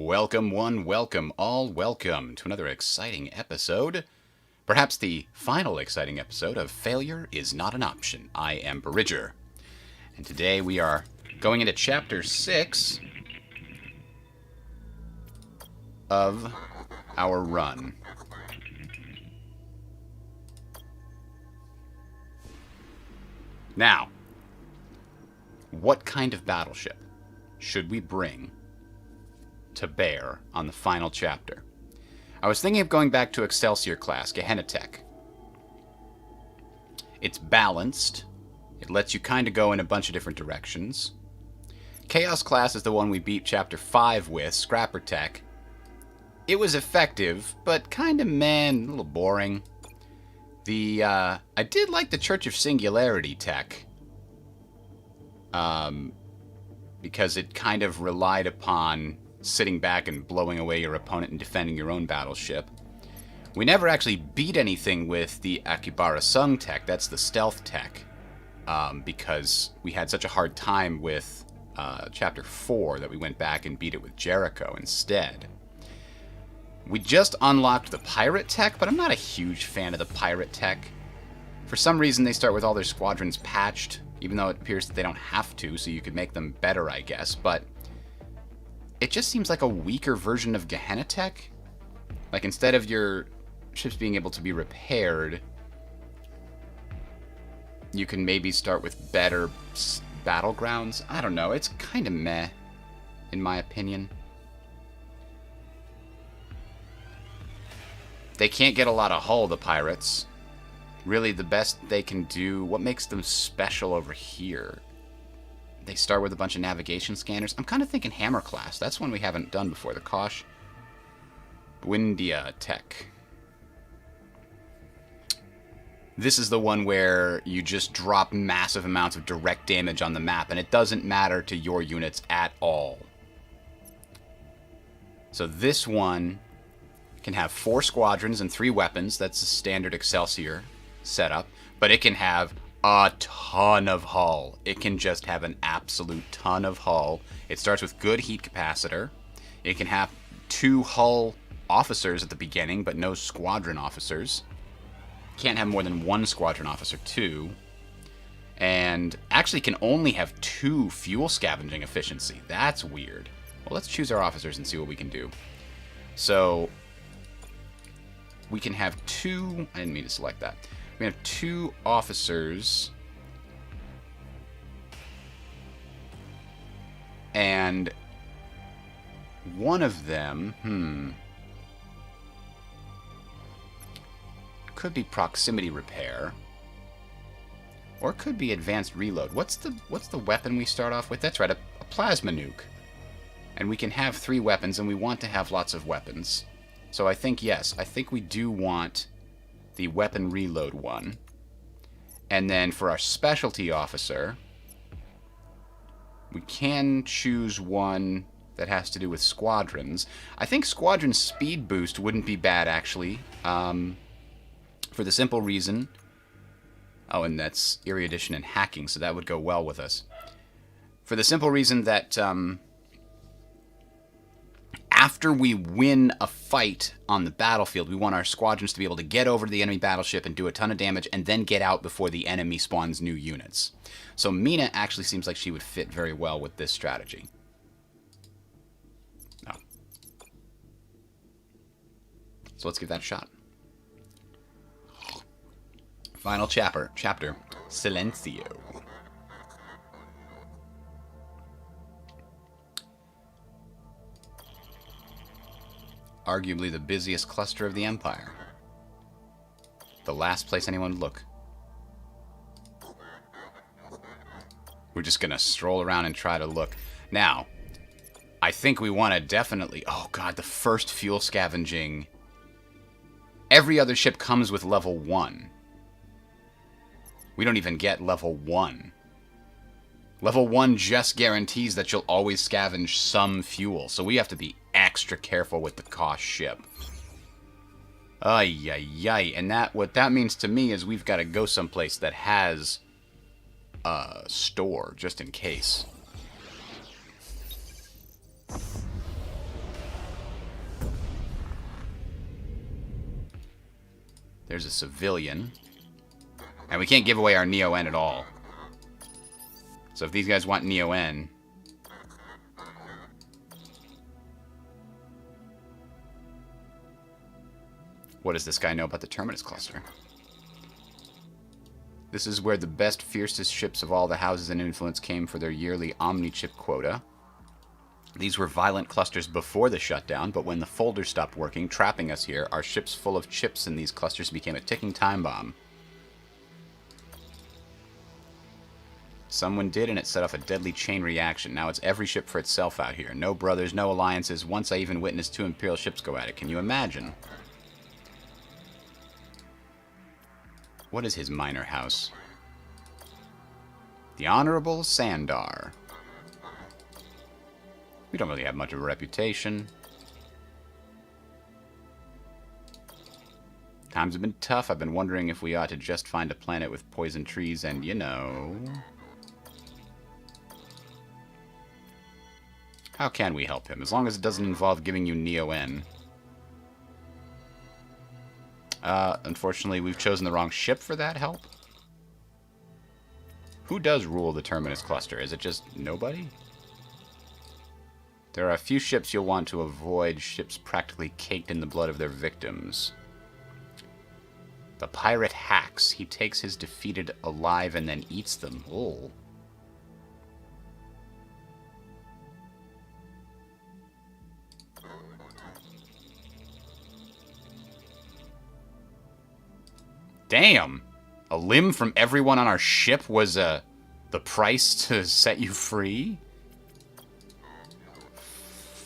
Welcome one, welcome all, welcome to another exciting episode. Perhaps the final exciting episode of Failure is Not an Option. I am Bridger. And today we are going into Chapter 6 of our run. Now, what kind of battleship should we bring to bear on the final chapter? I was thinking of going back to Excelsior class, Gehenna Tech. It's balanced. It lets you kind of go in a bunch of different directions. Chaos class is the one we beat Chapter 5 with, Scrapper Tech. It was effective, but kind of meh, a little boring. I did like the Church of Singularity Tech. Because it kind of relied upon sitting back and blowing away your opponent and defending your own battleship. We never actually beat anything with the Akibara Sung Tech, that's the stealth tech, because we had such a hard time with Chapter 4 that we went back and beat it with Jericho instead. We just unlocked the Pirate Tech, but I'm not a huge fan of the Pirate Tech. For some reason, they start with all their squadrons patched, even though it appears that they don't have to, so you could make them better, I guess. But it just seems like a weaker version of Gehenna Tech. Like, instead of your ships being able to be repaired, you can maybe start with better battlegrounds. I don't know. It's kind of meh, in my opinion. They can't get a lot of hull, the pirates. Really, the best they can do... What makes them special over here? They start with a bunch of navigation scanners. I'm kind of thinking Hammer class. That's one we haven't done before. The Kosh Buendia Tech. This is the one where you just drop massive amounts of direct damage on the map, and it doesn't matter to your units at all. So this one can have 4 squadrons and 3 weapons. That's the standard Excelsior setup. But it can have a ton of hull. It can just have an absolute ton of hull. It starts with good heat capacitor. It can have 2 hull officers at the beginning, but no squadron officers. Can't have more than 1 squadron officer, too. And actually can only have 2 fuel scavenging efficiency. That's weird. Well, let's choose our officers and see what we can do. So we can have 2... I didn't mean to select that. We have 2 officers. And one of them, could be proximity repair. Or it could be advanced reload. What's the weapon we start off with? That's right, a plasma nuke. And we can have 3 weapons, and we want to have lots of weapons. So I think, yes, I think we do want the weapon reload one. And then for our specialty officer, we can choose one that has to do with squadrons. I think squadron speed boost wouldn't be bad, actually. For the simple reason... Oh, and that's erudition and hacking, so that would go well with us. For the simple reason that... after we win a fight on the battlefield, we want our squadrons to be able to get over to the enemy battleship and do a ton of damage and then get out before the enemy spawns new units. So Mina actually seems like she would fit very well with this strategy. Oh. So let's give that a shot. Final chapter, Silencio. Arguably the busiest cluster of the Empire. The last place anyone would look. We're just gonna stroll around and try to look. Now, I think we want to definitely... Oh god, the first fuel scavenging... Every other ship comes with level 1. We don't even get level 1. Level 1 just guarantees that you'll always scavenge some fuel, so we have to be extra careful with the Kosh ship. Ay, ay, ay. And what that means to me is we've got to go someplace that has a store, just in case. There's a civilian. And we can't give away our Neo-N at all. So if these guys want Neo-N... What does this guy know about the Terminus Cluster? This is where the best, fiercest ships of all the houses and influence came for their yearly omni-chip quota. These were violent clusters before the shutdown, but when the folder stopped working, trapping us here, our ships full of chips in these clusters became a ticking time bomb. Someone did, and it set off a deadly chain reaction. Now it's every ship for itself out here. No brothers, no alliances. Once I even witnessed 2 Imperial ships go at it. Can you imagine? What is his minor house? The Honorable Sandar. We don't really have much of a reputation. Times have been tough. I've been wondering if we ought to just find a planet with poison trees and, you know... How can we help him? As long as it doesn't involve giving you Neo-N. Unfortunately, we've chosen the wrong ship for that help. Who does rule the Terminus Cluster? Is it just nobody? There are a few ships you'll want to avoid, ships practically caked in the blood of their victims. The pirate hacks. He takes his defeated alive and then eats them. Oh. Damn! A limb from everyone on our ship was the price to set you free?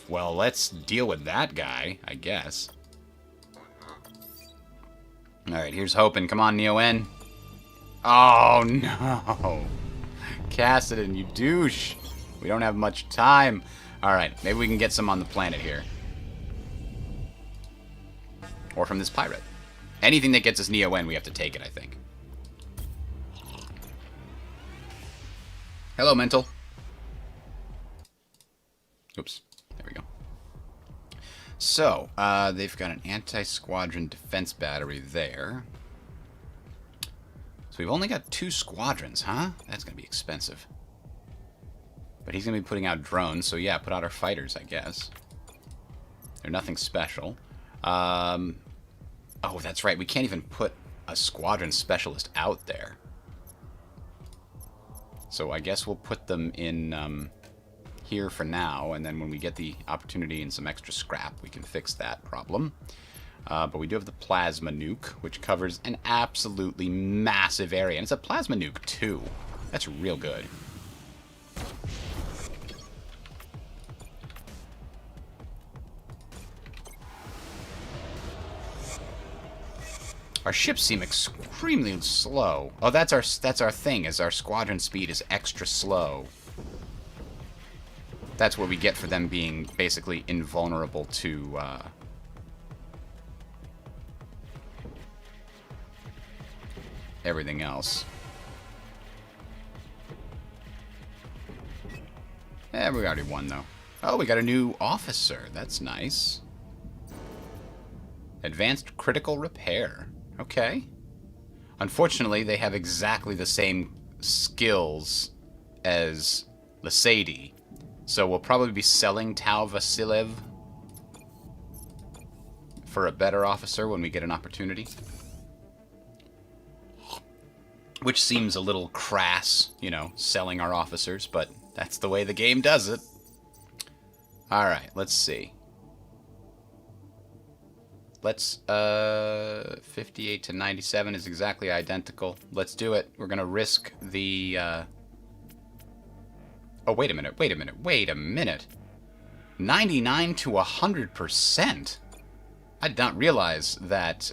Well, let's deal with that guy, I guess. Alright, here's hoping. Come on, Neo-N. Oh, no! Cassidon, you douche! We don't have much time. Alright, maybe we can get some on the planet here. Or from this pirate. Anything that gets us Neo-N, we have to take it, I think. Hello, Mental. Oops. There we go. So, they've got an anti-squadron defense battery there. So we've only got 2 squadrons, huh? That's going to be expensive. But he's going to be putting out drones, so yeah, put out our fighters, I guess. They're nothing special. Oh, that's right. We can't even put a squadron specialist out there. So I guess we'll put them in here for now, and then when we get the opportunity and some extra scrap, we can fix that problem. But we do have the plasma nuke, which covers an absolutely massive area. And it's a plasma nuke, too. That's real good. Our ships seem extremely slow. Oh, that's our thing, is our squadron speed is extra slow. That's what we get for them being basically invulnerable to everything else. Eh, we already won, though. Oh, we got a new officer. That's nice. Advanced critical repair. Okay. Unfortunately, they have exactly the same skills as Lasady. So we'll probably be selling Tau Vasilev for a better officer when we get an opportunity. Which seems a little crass, you know, selling our officers, but that's the way the game does it. Alright, let's see. Let's, 58 to 97 is exactly identical. Let's do it. We're gonna risk the, Oh, wait a minute. 99 to 100%? I did not realize that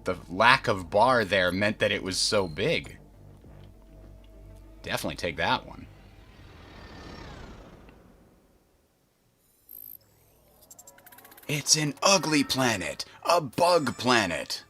the lack of bar there meant that it was so big. Definitely take that one. It's an ugly planet. A bug planet.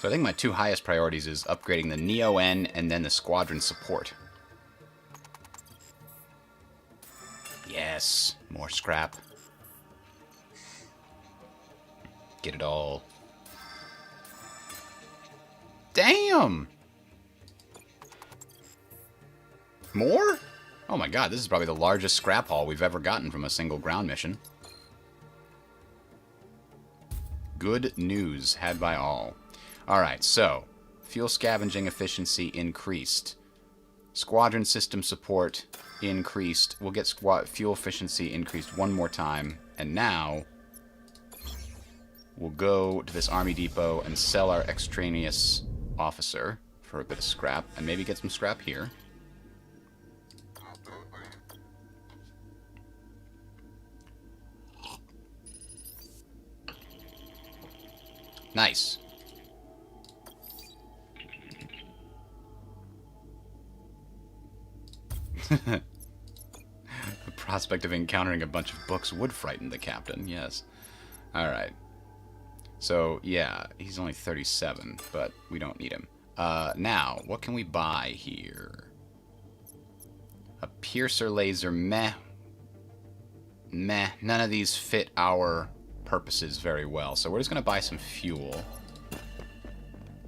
So I think my two highest priorities is upgrading the Neo-N and then the Squadron support. Yes, more scrap. Get it all. Damn! More? Oh my god, this is probably the largest scrap haul we've ever gotten from a single ground mission. Good news had by all. Alright, so, fuel scavenging efficiency increased. Squadron system support increased. We'll get fuel efficiency increased one more time. And now, we'll go to this army depot and sell our extraneous officer for a bit of scrap. And maybe get some scrap here. Nice. The prospect of encountering a bunch of books would frighten the captain, yes. Alright. So, yeah, he's only 37, but we don't need him. Now, what can we buy here? A piercer laser, meh. Meh. None of these fit our purposes very well. So we're just going to buy some fuel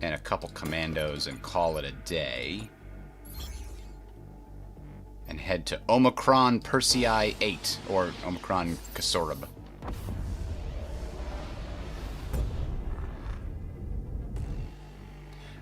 and a couple commandos and call it a day. And head to Omicron Persei 8, or Omicron Kasorab.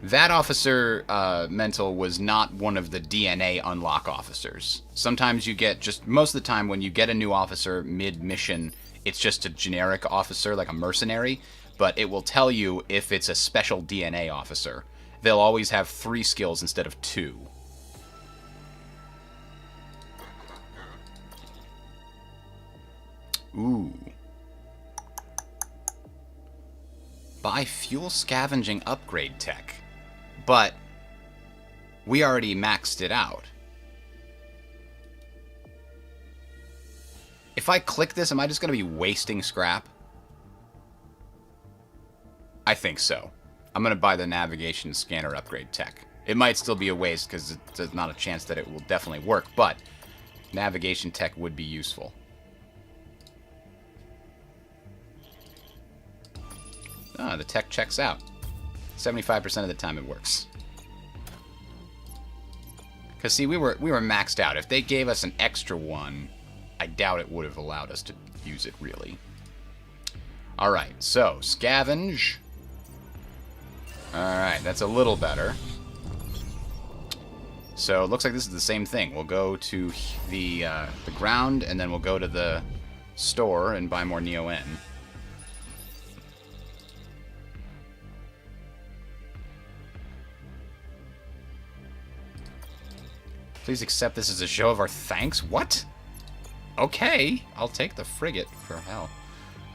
That officer, Mental, was not one of the DNA unlock officers. Sometimes you get most of the time when you get a new officer mid-mission, it's just a generic officer, like a mercenary, but it will tell you if it's a special DNA officer. They'll always have 3 skills instead of 2. Ooh. Buy fuel scavenging upgrade tech. But we already maxed it out. If I click this, am I just going to be wasting scrap? I think so. I'm going to buy the navigation scanner upgrade tech. It might still be a waste because there's not a chance that it will definitely work, but navigation tech would be useful. Ah, the tech checks out. 75% of the time it works. Because, see, we were maxed out. If they gave us an extra one, I doubt it would have allowed us to use it, really. Alright, so, scavenge. Alright, that's a little better. So, it looks like this is the same thing. We'll go to the ground, and then we'll go to the store and buy more Neo-N. Please accept this as a show of our thanks? What? Okay, I'll take the frigate, for hell.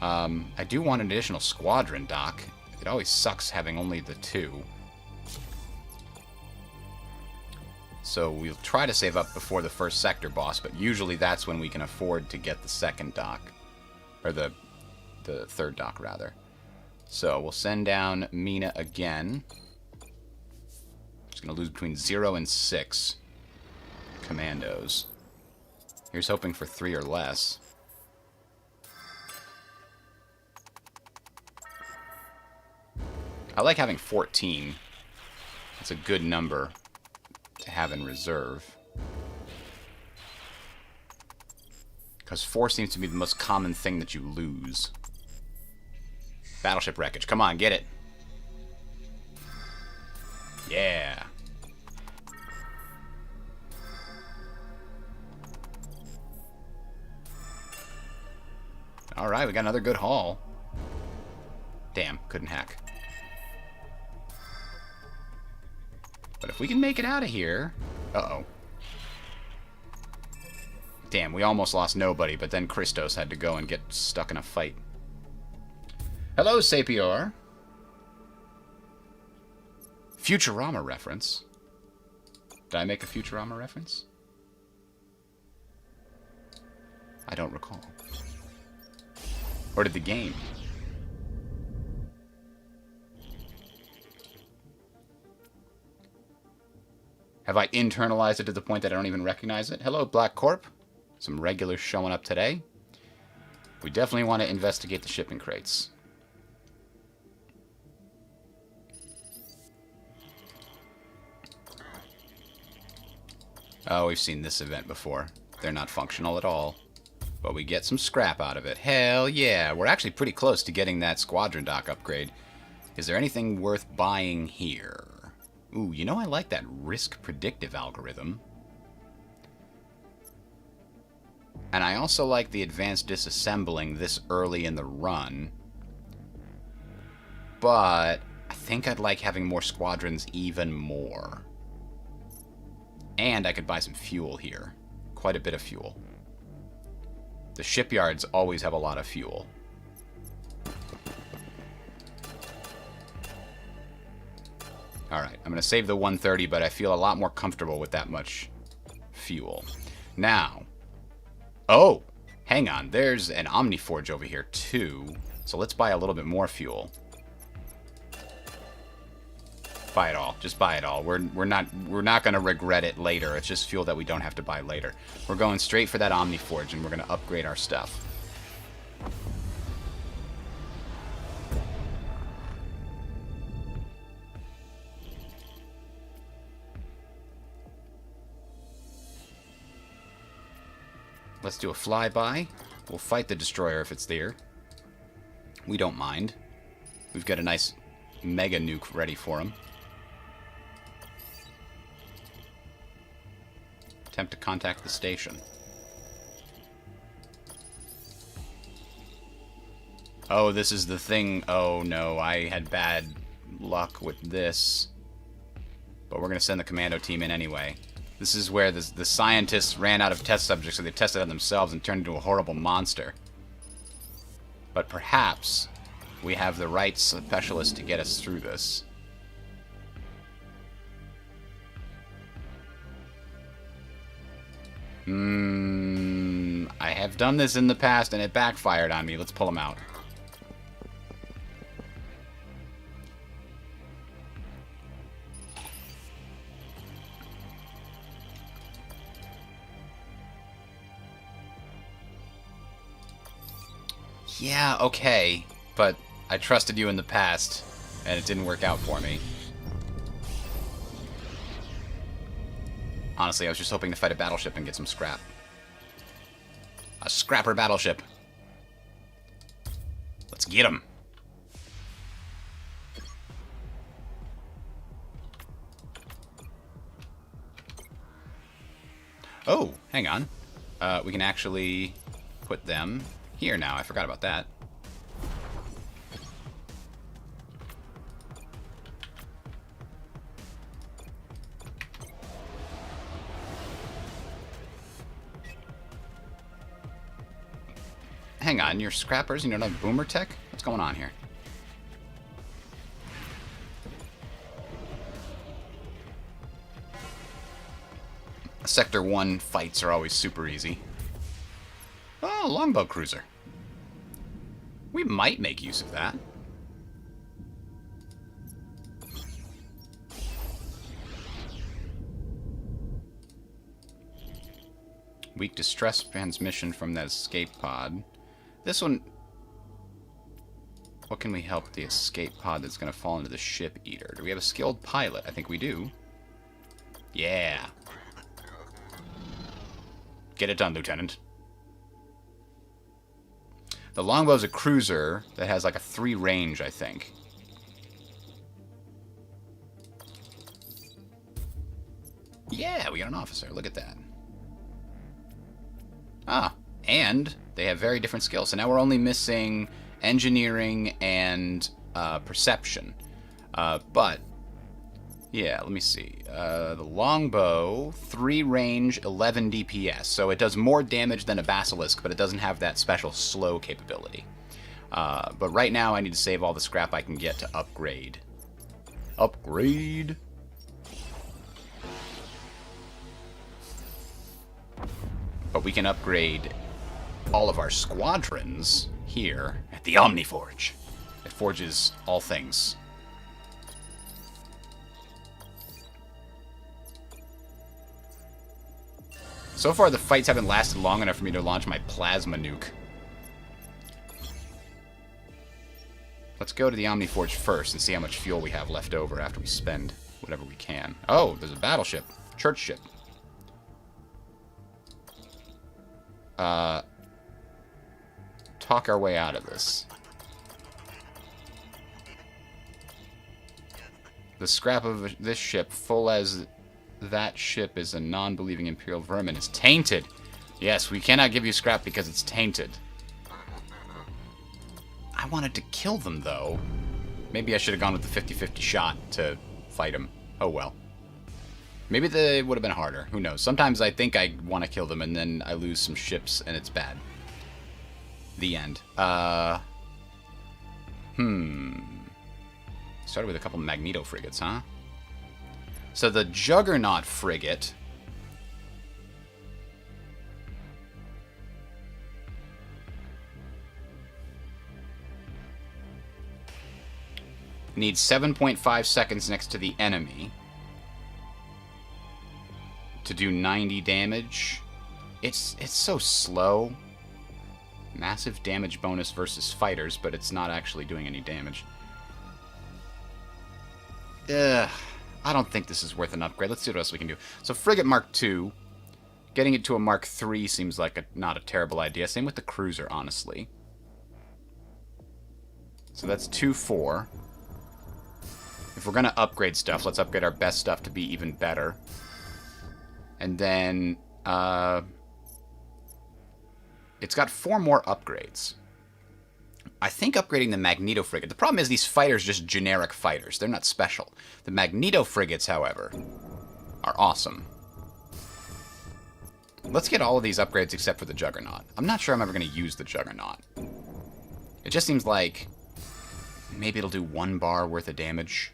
I do want an additional squadron, Doc. It always sucks having only the 2. So we'll try to save up before the first sector boss, but usually that's when we can afford to get the second dock. Or the third dock, rather. So we'll send down Mina again. Just going to lose between 0 and 6 commandos. Here's hoping for 3 or less. I like having 14. That's a good number to have in reserve. Because 4 seems to be the most common thing that you lose. Battleship wreckage. Come on, get it. Yeah. Alright, we got another good haul. Damn, couldn't hack. But if we can make it out of here... Uh-oh. Damn, we almost lost nobody, but then Christos had to go and get stuck in a fight. Hello, Sapior. Futurama reference. Did I make a Futurama reference? I don't recall. Or did the game? Have I internalized it to the point that I don't even recognize it? Hello, Black Corp. Some regulars showing up today. We definitely want to investigate the shipping crates. Oh, we've seen this event before. They're not functional at all. But we get some scrap out of it. Hell yeah. We're actually pretty close to getting that Squadron dock upgrade. Is there anything worth buying here? Ooh, you know I like that risk predictive algorithm. And I also like the advanced disassembling this early in the run. But I think I'd like having more squadrons even more. And I could buy some fuel here. Quite a bit of fuel. The shipyards always have a lot of fuel. Alright, I'm going to save the 130, but I feel a lot more comfortable with that much fuel. Now... Oh! Hang on, there's an Omniforge over here, too. So let's buy a little bit more fuel. Buy it all. Just buy it all. We're not going to regret it later. It's just fuel that we don't have to buy later. We're going straight for that Omniforge, and we're going to upgrade our stuff. Let's do a flyby. We'll fight the destroyer if it's there. We don't mind. We've got a nice mega nuke ready for him. Attempt to contact the station. Oh, this is the thing. Oh no, I had bad luck with this. But we're going to send the commando team in anyway. This is where the scientists ran out of test subjects, so they tested on themselves and turned into a horrible monster. But perhaps we have the right specialist to get us through this. I have done this in the past and it backfired on me. Let's pull him out. Yeah, okay, but I trusted you in the past, and it didn't work out for me. Honestly, I was just hoping to fight a battleship and get some scrap. A scrapper battleship. Let's get him. Oh, hang on. We can actually put them here now. I forgot about that. Hang on, you're scrappers and you don't have boomer tech? What's going on here? Sector 1 fights are always super easy. Oh, longbow cruiser. We might make use of that. Weak distress transmission from that escape pod. This one... What can we help the escape pod that's going to fall into the ship eater? Do we have a skilled pilot? I think we do. Yeah. Get it done, Lieutenant. The longbow's a cruiser that has like a 3 range, I think. Yeah, we got an officer. Look at that. Ah, and they have very different skills. So now we're only missing engineering and perception. But, yeah, let me see. The longbow, 3 range, 11 DPS. So it does more damage than a basilisk, but it doesn't have that special slow capability. But right now I need to save all the scrap I can get to upgrade. Upgrade! But we can upgrade all of our squadrons here at the Omniforge. It forges all things. So far, the fights haven't lasted long enough for me to launch my plasma nuke. Let's go to the Omniforge first and see how much fuel we have left over after we spend whatever we can. Oh, there's a battleship. Church ship. Talk our way out of this. The scrap of this ship, full as that ship is a non-believing Imperial vermin, is tainted. Yes, we cannot give you scrap because it's tainted. I wanted to kill them, though. Maybe I should have gone with the 50-50 shot to fight them. Oh, well. Maybe it would have been harder. Who knows? Sometimes I think I want to kill them, and then I lose some ships, and it's bad. The end. Started with a couple Magneto Frigates, huh? So the Juggernaut Frigate... needs 7.5 seconds next to the enemy to do 90 damage. It's so slow. Massive damage bonus versus fighters, but it's not actually doing any damage. I don't think this is worth an upgrade. Let's see what else we can do. So Frigate Mark II. Getting it to a Mark III seems like not a terrible idea. Same with the cruiser, honestly. So that's 2-4. If we're going to upgrade stuff, let's upgrade our best stuff to be even better. And then, it's got 4 more upgrades. I think upgrading the Magneto Frigate... The problem is these fighters are just generic fighters. They're not special. The Magneto Frigates, however, are awesome. Let's get all of these upgrades except for the Juggernaut. I'm not sure I'm ever going to use the Juggernaut. It just seems like maybe it'll do 1 bar worth of damage.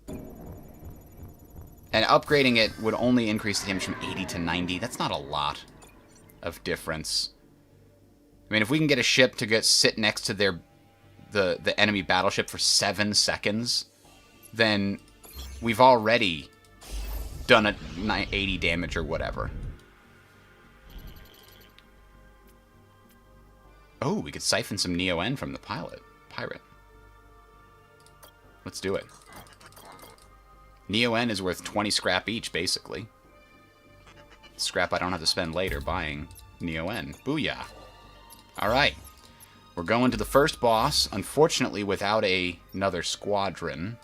And upgrading it would only increase the damage from 80 to 90. That's not a lot of difference. I mean, if we can get a ship to sit next to the enemy battleship for 7 seconds, then we've already done 80 damage or whatever. Oh, we could siphon some Neo-N from the pirate. Let's do it. Neo-N is worth 20 scrap each, basically. Scrap I don't have to spend later buying Neo-N. Booyah. Alright. We're going to the first boss, unfortunately without another squadron.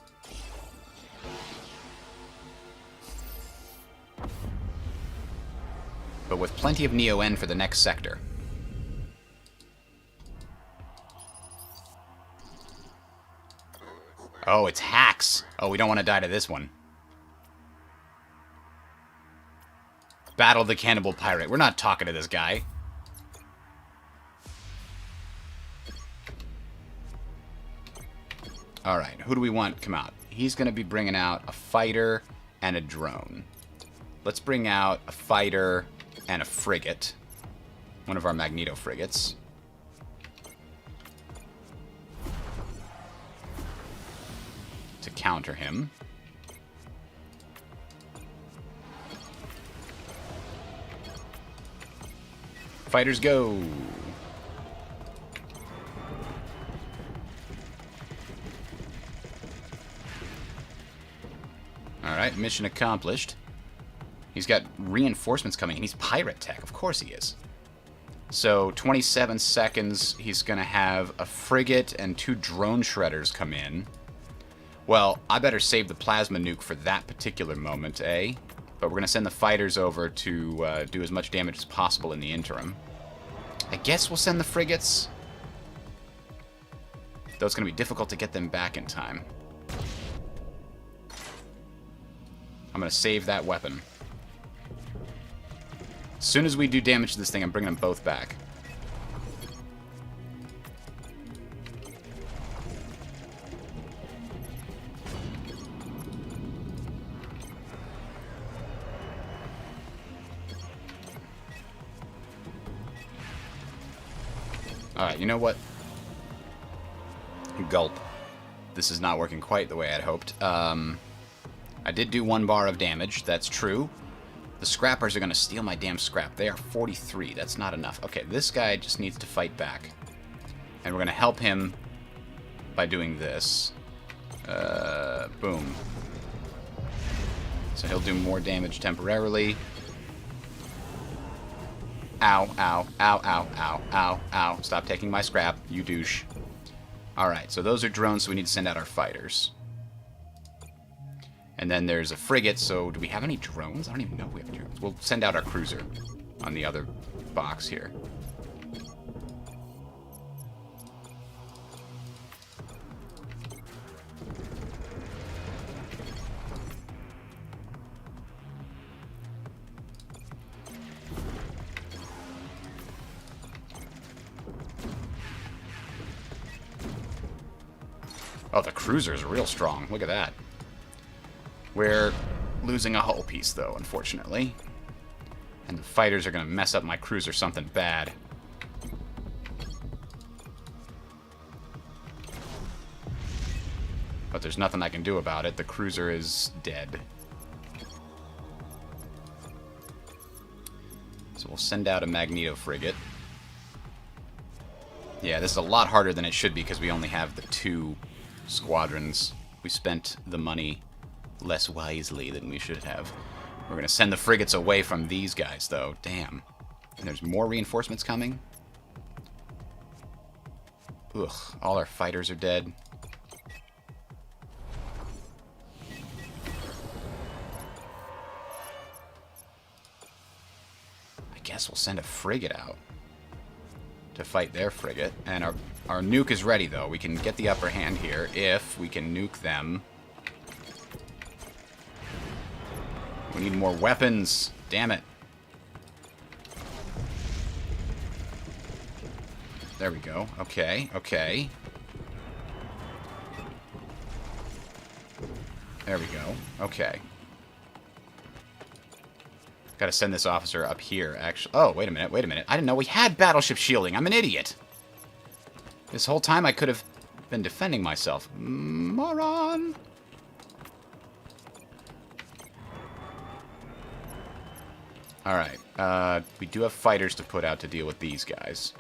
But with plenty of Neo-N for the next sector. Oh, it's hacks. Oh, we don't want to die to this one. Battle the Cannibal Pirate. We're not talking to this guy. Alright, who do we want come out? He's going to be bringing out a fighter and a drone. Let's bring out a fighter and a frigate. One of our Magneto Frigates. To counter him. Fighters go! Alright, mission accomplished. He's got reinforcements coming in. He's pirate tech. Of course he is. So, 27 seconds, he's going to have a frigate and 2 drone shredders come in. Well, I better save the plasma nuke for that particular moment, eh? But we're going to send the fighters over to do as much damage as possible in the interim. I guess we'll send the frigates. Though it's going to be difficult to get them back in time. I'm going to save that weapon. As soon as we do damage to this thing, I'm bringing them both back. Alright, you know what? Gulp. This is not working quite the way I'd hoped. I did do 1 bar of damage, that's true. The scrappers are going to steal my damn scrap. They are 43. That's not enough. Okay, this guy just needs to fight back. And we're going to help him by doing this. Boom. So he'll do more damage temporarily. Ow, ow, ow, ow, ow, ow, ow. Stop taking my scrap, you douche. Alright, so those are drones, so we need to send out our fighters. And then there's a frigate, so do we have any drones? I don't even know if we have any drones. We'll send out our cruiser on the other box here. Oh, the cruiser's real strong. Look at that. We're losing a hull piece, though, unfortunately. And the fighters are going to mess up my cruiser something bad. But there's nothing I can do about it. The cruiser is dead. So we'll send out a Magneto Frigate. Yeah, this is a lot harder than it should be because we only have the 2 squadrons. We spent the money less wisely than we should have. We're going to send the frigates away from these guys, though. Damn. And there's more reinforcements coming? Ugh, all our fighters are dead. I guess we'll send a frigate out to fight their frigate. And our nuke is ready, though. We can get the upper hand here if we can nuke them. We need more weapons. Damn it. There we go. Okay, okay. There we go. Okay. Gotta send this officer up here, actually. Oh, wait a minute, wait a minute. I didn't know we had battleship shielding. I'm an idiot. This whole time I could have been defending myself. Moron! Alright, we do have fighters to put out to deal with these guys.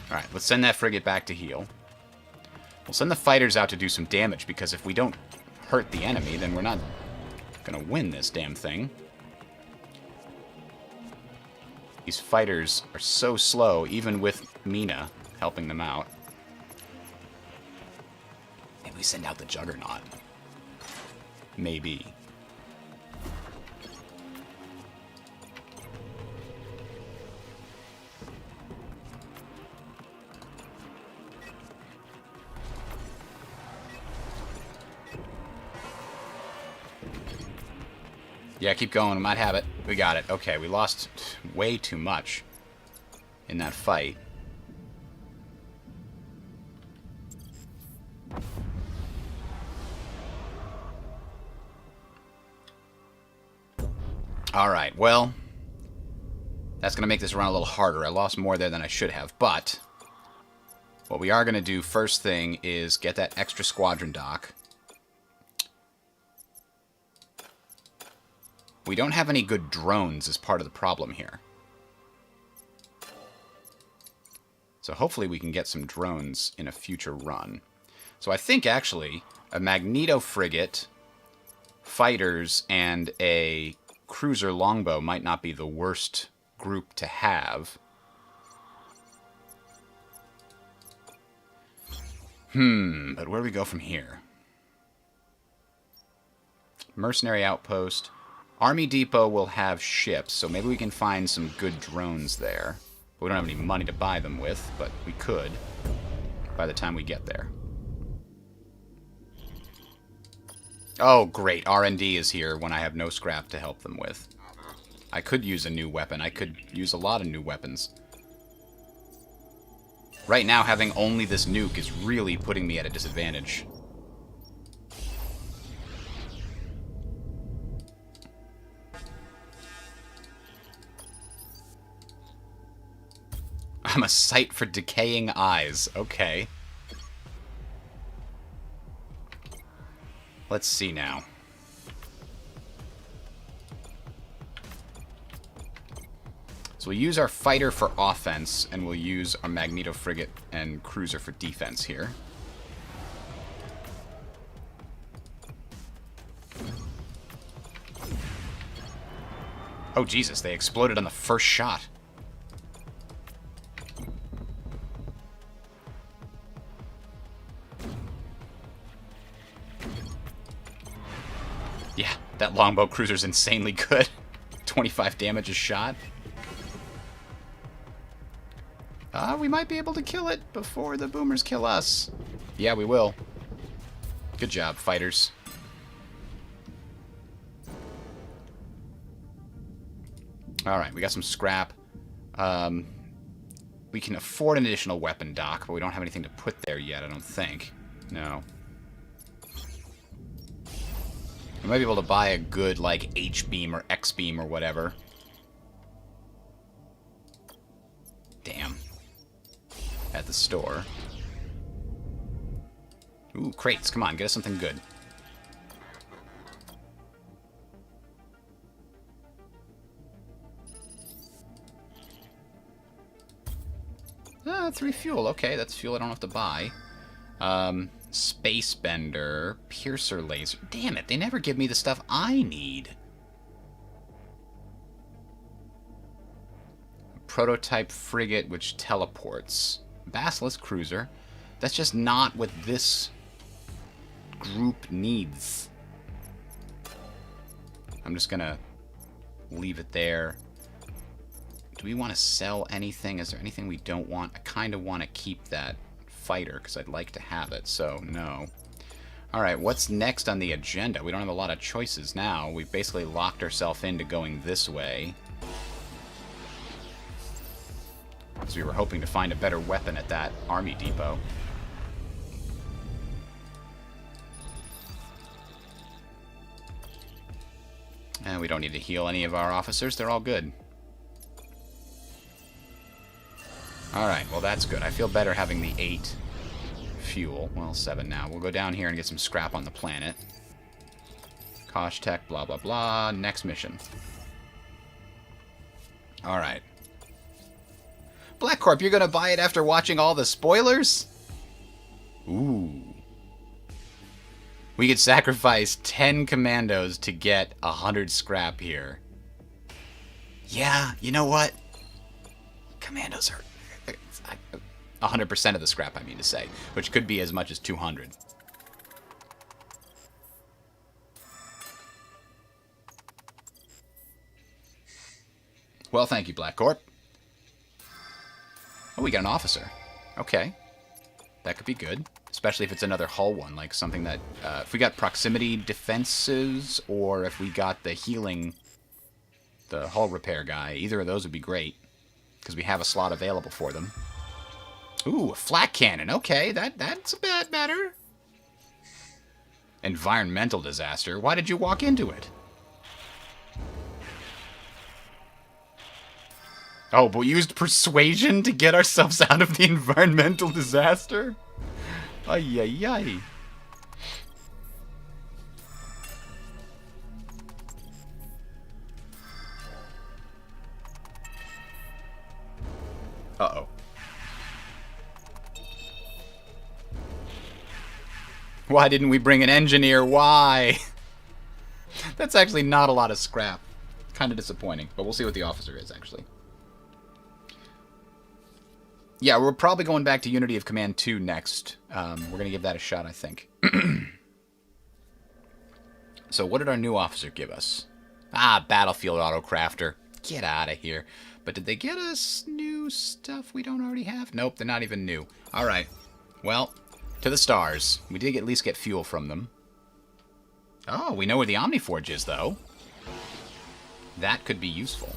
Alright, let's send that frigate back to heal. We'll send the fighters out to do some damage, because if we don't hurt the enemy, then we're not gonna win this damn thing. These fighters are so slow, even with Mina helping them out. Maybe we send out the Juggernaut. Maybe. Yeah, keep going. We might have it. We got it. Okay, we lost way too much in that fight. Alright, well, that's going to make this run a little harder. I lost more there than I should have, but what we are going to do first thing is get that extra squadron dock. We don't have any good drones as part of the problem here. So hopefully we can get some drones in a future run. So I think, actually, a Magneto Frigate, fighters, and a cruiser longbow might not be the worst group to have. But where do we go from here? Mercenary outpost. Army Depot will have ships, so maybe we can find some good drones there. We don't have any money to buy them with, but we could by the time we get there. Oh, great. R&D is here when I have no scrap to help them with. I could use a new weapon. I could use a lot of new weapons. Right now, having only this nuke is really putting me at a disadvantage. I'm a sight for decaying eyes. Okay. Let's see now. So we'll use our fighter for offense, and we'll use our Magneto Frigate and cruiser for defense here. Oh, Jesus, they exploded on the first shot. Yeah, that longbow cruiser's insanely good. 25 damage a shot. We might be able to kill it before the boomers kill us. Yeah, we will. Good job, fighters. Alright, we got some scrap. We can afford an additional weapon dock, but we don't have anything to put there yet, I don't think. No. We might be able to buy a good, like, H-beam or X-beam or whatever. Damn. At the store. Ooh, crates. Come on, get us something good. Ah, 3 fuel. Okay, that's fuel I don't have to buy. Space Bender, Piercer Laser. Damn it, they never give me the stuff I need. Prototype Frigate, which teleports. Basilisk Cruiser. That's just not what this group needs. I'm just gonna leave it there. Do we want to sell anything? Is there anything we don't want? I kind of want to keep that fighter because I'd like to have it, so no. Alright, what's next on the agenda? We don't have a lot of choices now. We've basically locked ourselves into going this way. Because we were hoping to find a better weapon at that army depot. And we don't need to heal any of our officers. They're all good. Alright, well that's good. I feel better having the 8 fuel. Well, 7 now. We'll go down here and get some scrap on the planet. Kosh Tech, blah, blah, blah. Next mission. Alright. Black Corp, you're gonna buy it after watching all the spoilers? Ooh. We could sacrifice 10 commandos to get 100 scrap here. Yeah, you know what? Commandos are 100% of the scrap, I mean to say, which could be as much as 200. Well, thank you, Black Corp. Oh, we got an officer. Okay. That could be good. Especially if it's another hull one, like something that... if we got proximity defenses, or if we got the healing... the hull repair guy. Either of those would be great. Because we have a slot available for them. Ooh, a flak cannon. Okay, that's a bit better. Environmental disaster. Why did you walk into it? Oh, but we used persuasion to get ourselves out of the environmental disaster? Ay, ay, ay. Uh-oh. Why didn't we bring an engineer? Why? That's actually not a lot of scrap. Kind of disappointing, but we'll see what the officer is, actually. Yeah, we're probably going back to Unity of Command 2 next. We're going to give that a shot, I think. So what did our new officer give us? Ah, Battlefield Autocrafter. Get out of here. But did they get us new stuff we don't already have? Nope, they're not even new. Alright. Well, to the stars. We did at least get fuel from them. Oh, we know where the Omniforge is, though. That could be useful.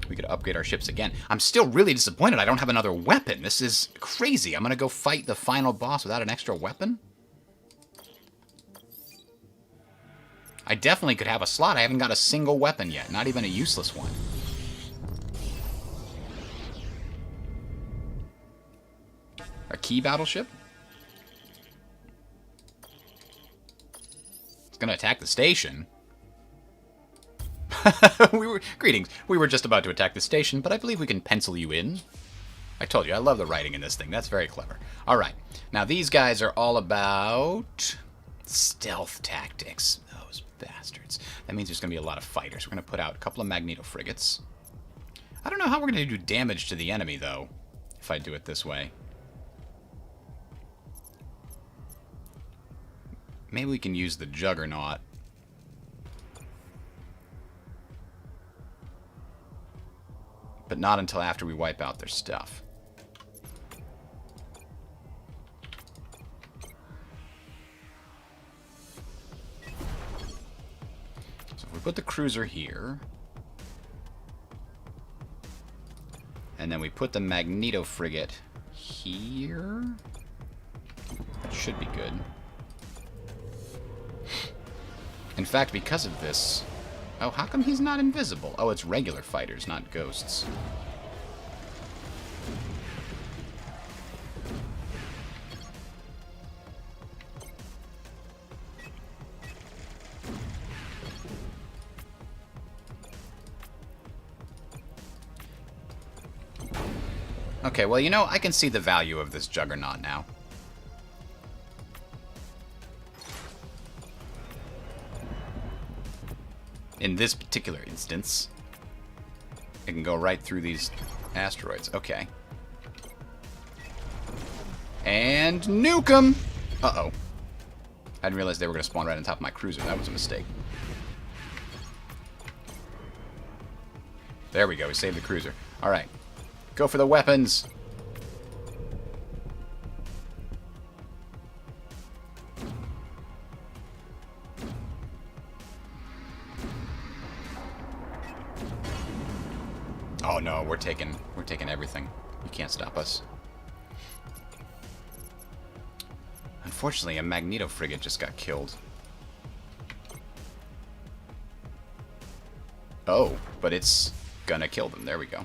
We could upgrade our ships again. I'm still really disappointed I don't have another weapon. This is crazy. I'm going to go fight the final boss without an extra weapon? I definitely could have a slot. I haven't got a single weapon yet. Not even a useless one. A key battleship? gonna attack the station. Greetings. We were just about to attack the station, but I believe we can pencil you in. I told you, I love the writing in this thing. That's very clever. All right. Now, these guys are all about stealth tactics. Those bastards. That means there's going to be a lot of fighters. We're going to put out a couple of Magneto Frigates. I don't know how we're going to do damage to the enemy, though, if I do it this way. Maybe we can use the Juggernaut. But not until after we wipe out their stuff. So if we put the cruiser here, and then we put the Magneto Frigate here, that should be good. In fact, because of this... Oh, how come he's not invisible? Oh, it's regular fighters, not ghosts. Okay, well, you know, I can see the value of this Juggernaut now. In this particular instance, it can go right through these asteroids. Okay. And nuke them! Uh-oh. I didn't realize they were going to spawn right on top of my cruiser. That was a mistake. There we go. We saved the cruiser. All right. Go for the weapons. Oh no, we're taking everything. You can't stop us. Unfortunately, a Magneto frigate just got killed. Oh, but it's gonna kill them. There we go.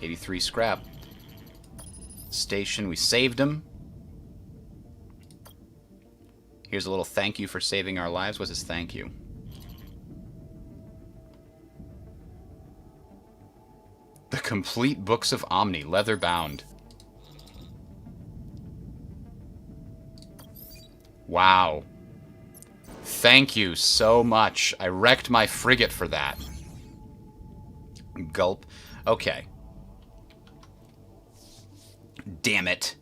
83 scrap. Station, we saved him. Here's a little thank you for saving our lives. What's his thank you? The Complete Books of Omni, leather bound. Wow. Thank you so much. I wrecked my frigate for that. Gulp. Okay. Damn it.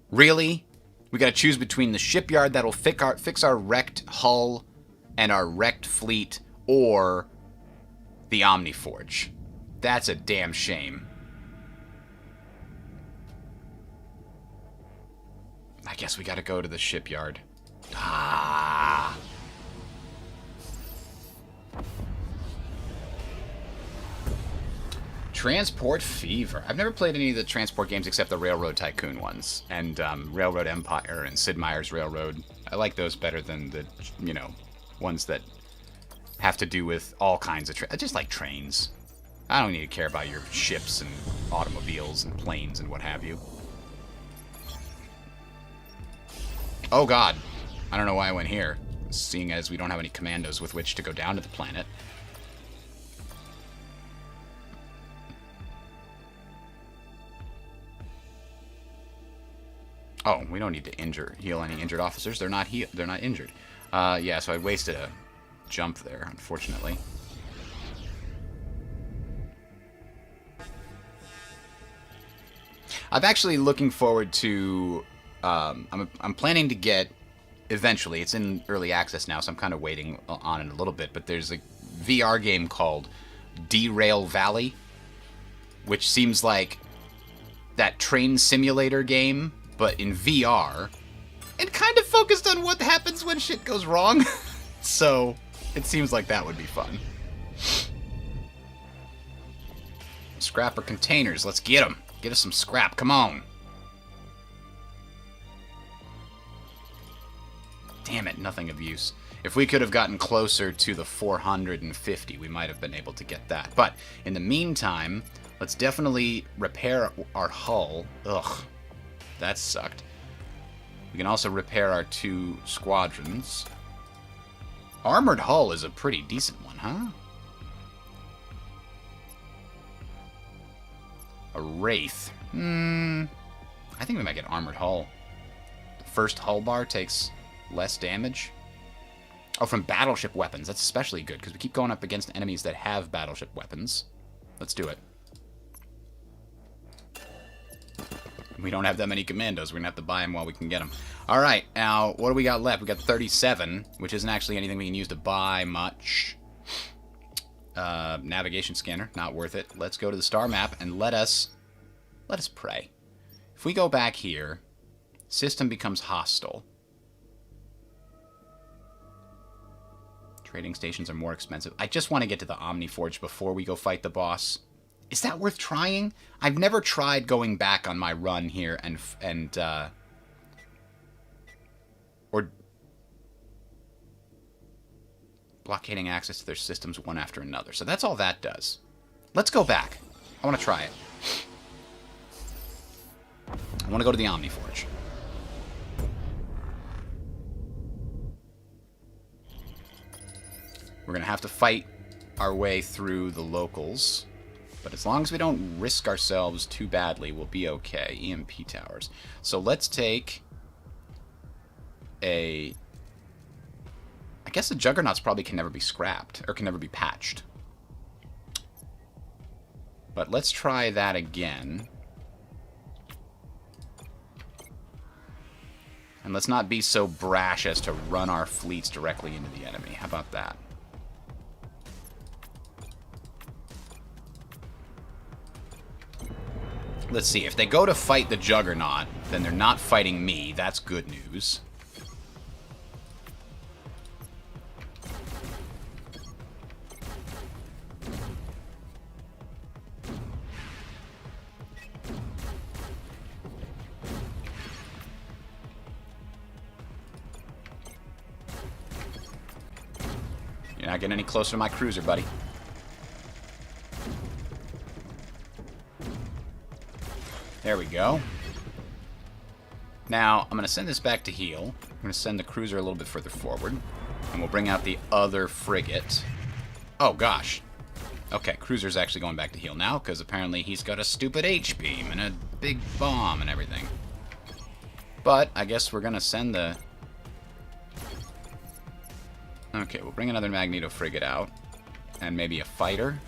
Really? We gotta choose between the shipyard that'll fix our wrecked hull and our wrecked fleet, or the Omniforge. That's a damn shame. I guess we gotta go to the shipyard. Ah. Transport Fever. I've never played any of the transport games except the Railroad Tycoon ones. And Railroad Empire and Sid Meier's Railroad. I like those better than the, you know, ones that have to do with all kinds of I just like trains. I don't need to care about your ships and automobiles and planes and what have you. Oh god. I don't know why I went here, seeing as we don't have any commandos with which to go down to the planet. Oh, we don't need to heal any injured officers. They're not injured. Yeah, so I wasted a jump there, unfortunately. I'm actually looking forward to... I'm planning to get... Eventually, it's in early access now, so I'm kind of waiting on it a little bit, but there's a VR game called Derail Valley, which seems like that train simulator game, but in VR, and kind of focused on what happens when shit goes wrong. So, it seems like that would be fun. Scrapper containers, let's get them. Get us some scrap, come on. Damn it, nothing of use. If we could have gotten closer to the 450, we might have been able to get that. But in the meantime, let's definitely repair our hull. Ugh, that sucked. We can also repair our 2 squadrons. Armored hull is a pretty decent one, huh? A Wraith. I think we might get armored hull. The first hull bar takes less damage. Oh, from battleship weapons. That's especially good, because we keep going up against enemies that have battleship weapons. Let's do it. We don't have that many commandos. We're going to have to buy them while we can get them. Alright, now, what do we got left? We got 37, which isn't actually anything we can use to buy much. Navigation scanner, not worth it. Let's go to the star map and let us pray. If we go back here, system becomes hostile. Trading stations are more expensive. I just want to get to the Omniforge before we go fight the boss. Is that worth trying? I've never tried going back on my run here or blockading access to their systems one after another. So that's all that does. Let's go back. I want to try it. I want to go to the Omniforge. We're going to have to fight our way through the locals. But as long as we don't risk ourselves too badly, we'll be okay. EMP towers. So let's take a... I guess the Juggernauts probably can never be scrapped, or can never be patched. But let's try that again. And let's not be so brash as to run our fleets directly into the enemy. How about that? Let's see, if they go to fight the Juggernaut, then they're not fighting me. That's good news. You're not getting any closer to my cruiser, buddy. There we go. Now, I'm going to send this back to heal. I'm going to send the cruiser a little bit further forward. And we'll bring out the other frigate. Oh, gosh. Okay, cruiser's actually going back to heal now, because apparently he's got a stupid H-beam and a big bomb and everything. But, I guess we're going to send the... Okay, we'll bring another Magneto frigate out. And maybe a fighter.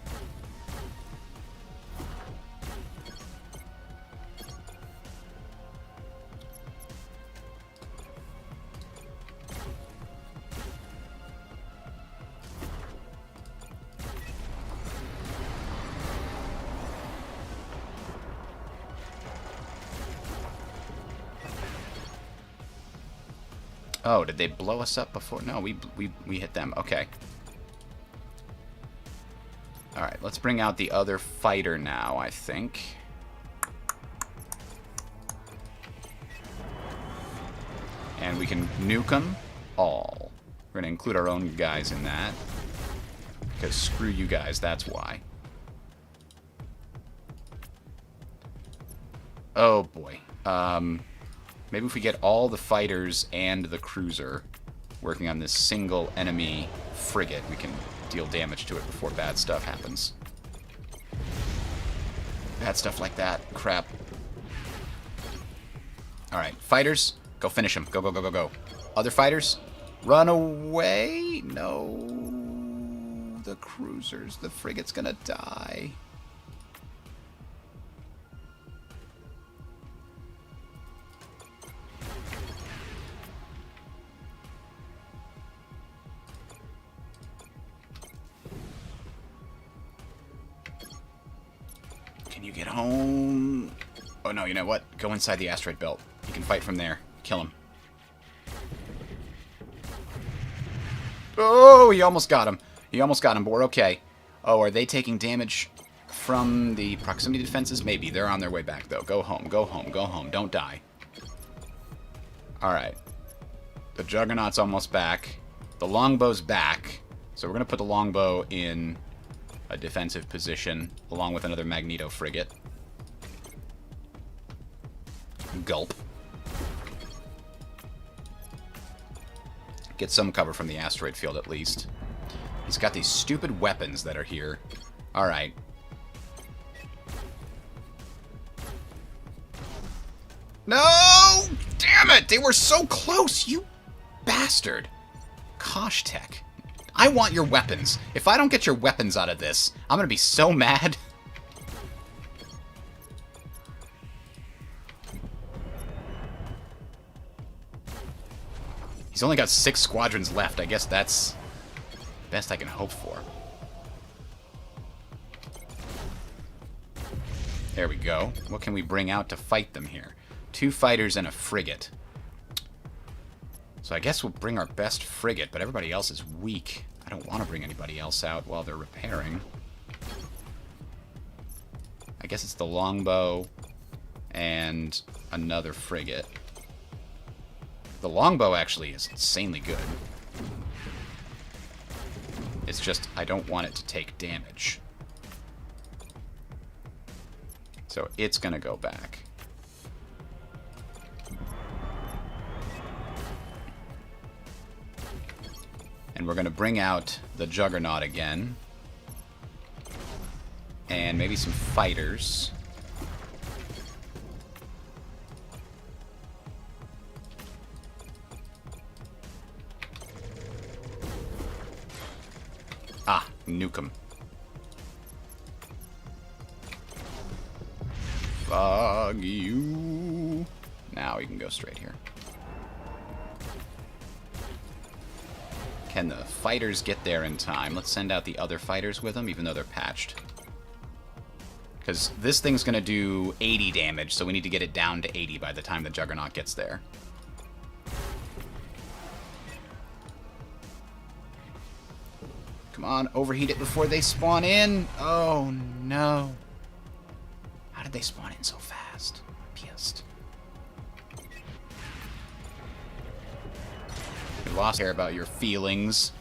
Oh, did they blow us up before? No, we hit them. Okay. Alright, let's bring out the other fighter now, I think. And we can nuke them all. We're going to include our own guys in that. Because screw you guys, that's why. Oh, boy. Maybe if we get all the fighters and the cruiser working on this single enemy frigate, we can deal damage to it before bad stuff happens. Bad stuff like that. Crap. Alright, fighters, go finish them. Go, go, go, go, go. Other fighters, run away. No. The cruisers. The frigate's gonna die. Can you get home? Oh no, you know what? Go inside the asteroid belt. You can fight from there. Kill him. Oh, he almost got him. He almost got him, but we're okay. Oh, are they taking damage from the proximity defenses? Maybe. They're on their way back, though. Go home, go home, go home. Don't die. Alright. The Juggernaut's almost back. The Longbow's back. So we're going to put the Longbow in a defensive position, along with another Magneto frigate. Gulp. Get some cover from the asteroid field, at least. He's got these stupid weapons that are here. Alright. No! Damn it! They were so close, you bastard. Kosh Tech. I want your weapons. If I don't get your weapons out of this, I'm gonna be so mad. He's only got 6 squadrons left. I guess that's the best I can hope for. There we go. What can we bring out to fight them here? 2 fighters and a frigate. So I guess we'll bring our best frigate, but everybody else is weak. I don't want to bring anybody else out while they're repairing. I guess it's the longbow and another frigate. The longbow actually is insanely good. It's just, I don't want it to take damage. So it's gonna go back. And we're gonna bring out the Juggernaut again. And maybe some fighters. Ah, nuke him. Fuck you. Now we can go straight here. Can the fighters get there in time? Let's send out the other fighters with them, even though they're patched. Because this thing's going to do 80 damage, so we need to get it down to 80 by the time the Juggernaut gets there. Come on, overheat it before they spawn in. Oh, no. How did they spawn in so fast? I'm pissed. We lost care about your feelings.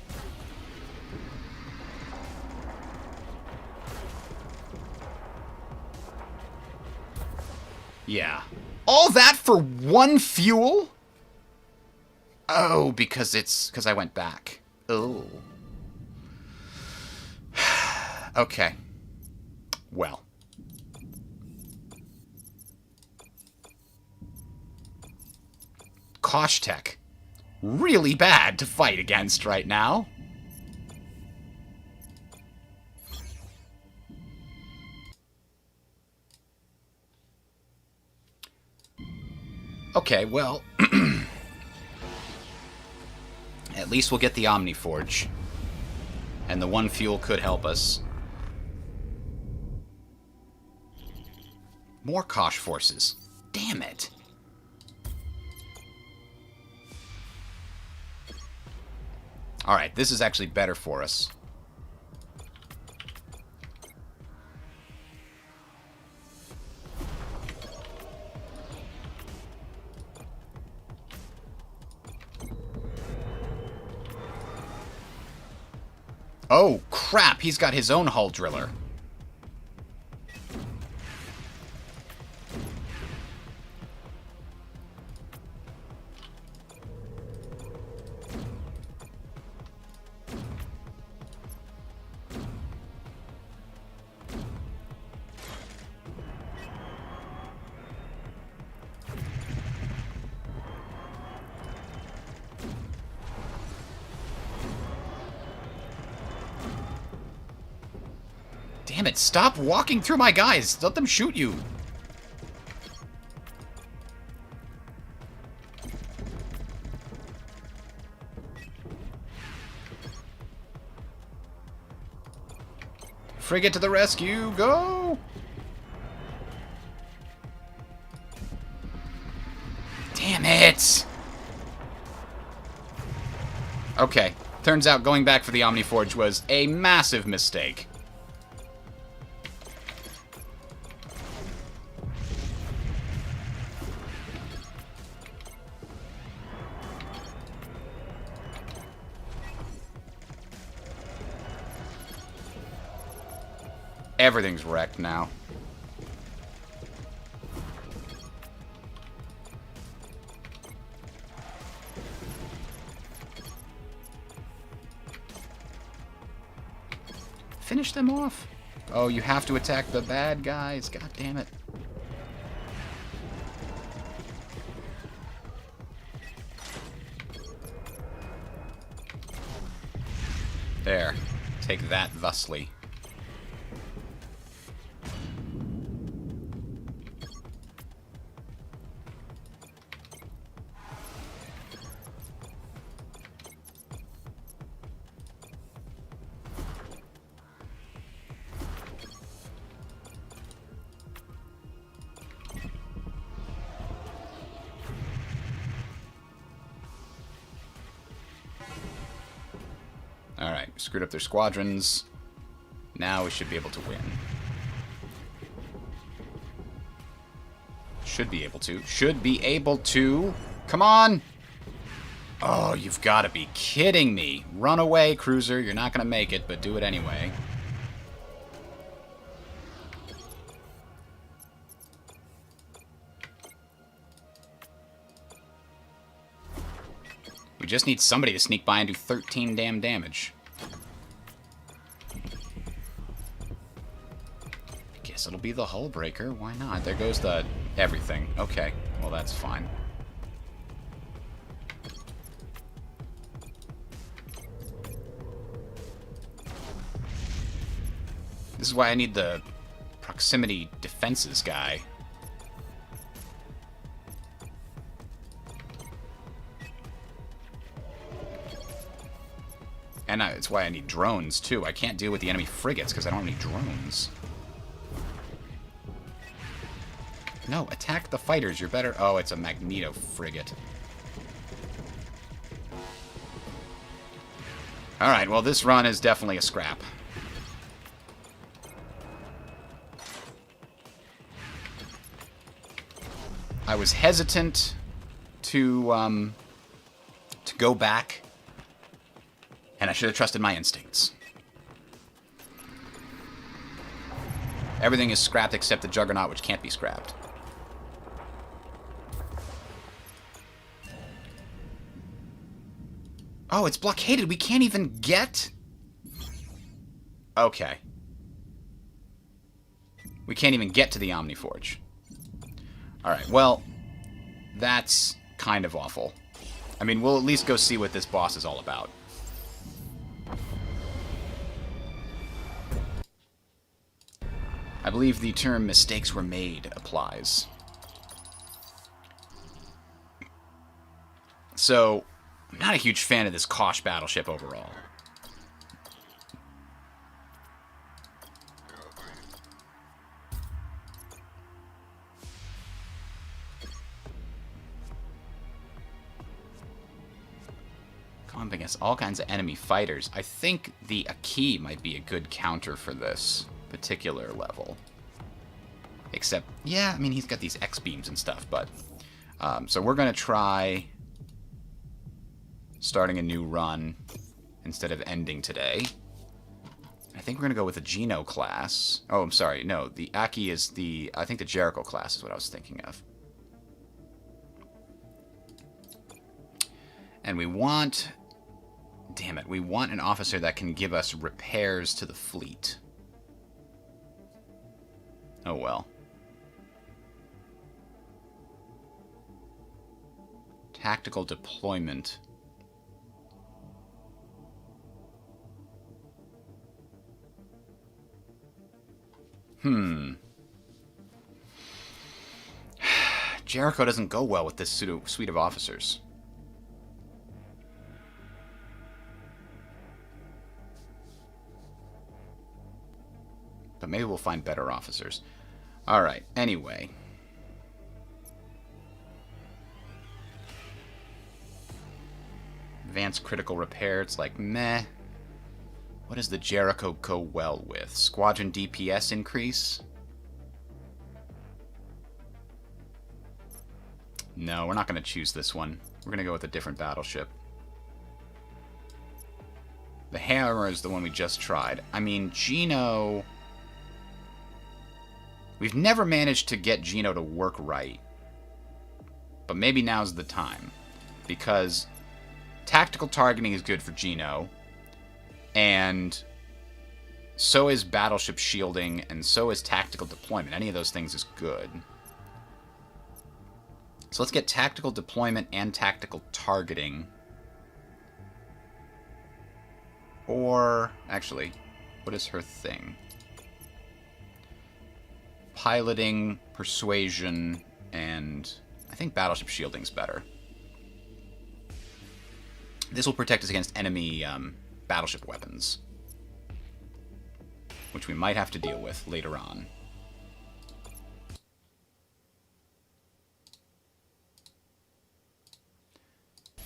Yeah. All that for 1 fuel? Oh, because I went back. Oh. Okay. Well. Kosh Tech. Really bad to fight against right now. Okay, well. At least we'll get the Omniforge. And the 1 fuel could help us. More Kosh forces. Damn it. Alright, this is actually better for us. Oh, crap! He's got his own hull driller. Damn it, stop walking through my guys! Let them shoot you! Frigate to the rescue, go! Damn it! Okay, turns out going back for the Omniforge was a massive mistake. Everything's wrecked now. Finish them off. Oh, you have to attack the bad guys. God damn it. There. Take that thusly. Alright, screwed up their squadrons. Now we should be able to win. Should be able to. Should be able to. Come on! Oh, you've got to be kidding me. Run away, cruiser. You're not going to make it, but do it anyway. We just need somebody to sneak by and do 13 damn damage. I guess it'll be the hull breaker. Why not? There goes the everything. Okay, well that's fine. This is why I need the proximity defenses guy. And it's why I need drones, too. I can't deal with the enemy frigates because I don't have any drones. No, attack the fighters. You're better... Oh, it's a Magneto frigate. Alright, well, this run is definitely a scrap. I was hesitant to go back. And I should have trusted my instincts. Everything is scrapped except the Juggernaut, which can't be scrapped. Oh, it's blockaded. We can't even get... Okay. We can't even get to the Omniforge. Alright, well, that's kind of awful. I mean, we'll at least go see what this boss is all about. I believe the term mistakes were made applies. So, I'm not a huge fan of this Kosh battleship overall. Going up against all kinds of enemy fighters. I think the Aki might be a good counter for this particular level. Except, yeah, I mean, he's got these X-beams and stuff, but... so we're going to try starting a new run instead of ending today. I think we're going to go with the Geno class. Oh, I'm sorry, no, the Aki is the... I think the Jericho class is what I was thinking of. And we want... Damn it, we want an officer that can give us repairs to the fleet. Oh well. Tactical deployment. Jericho doesn't go well with this suite of officers. But maybe we'll find better officers. Alright, anyway. Advanced critical repair, it's like, meh. What does the Jericho go well with? Squadron DPS increase? No, we're not going to choose this one. We're going to go with a different battleship. The Hammer is the one we just tried. I mean, Geno... We've never managed to get Geno to work right. But maybe now's the time. Because tactical targeting is good for Geno. And So is battleship shielding, and so is tactical deployment. Any of those things is good. So let's get tactical deployment and tactical targeting. Or, actually, what is her thing? Piloting, persuasion, and I think battleship shielding's better. This will protect us against enemy battleship weapons, which we might have to deal with later on.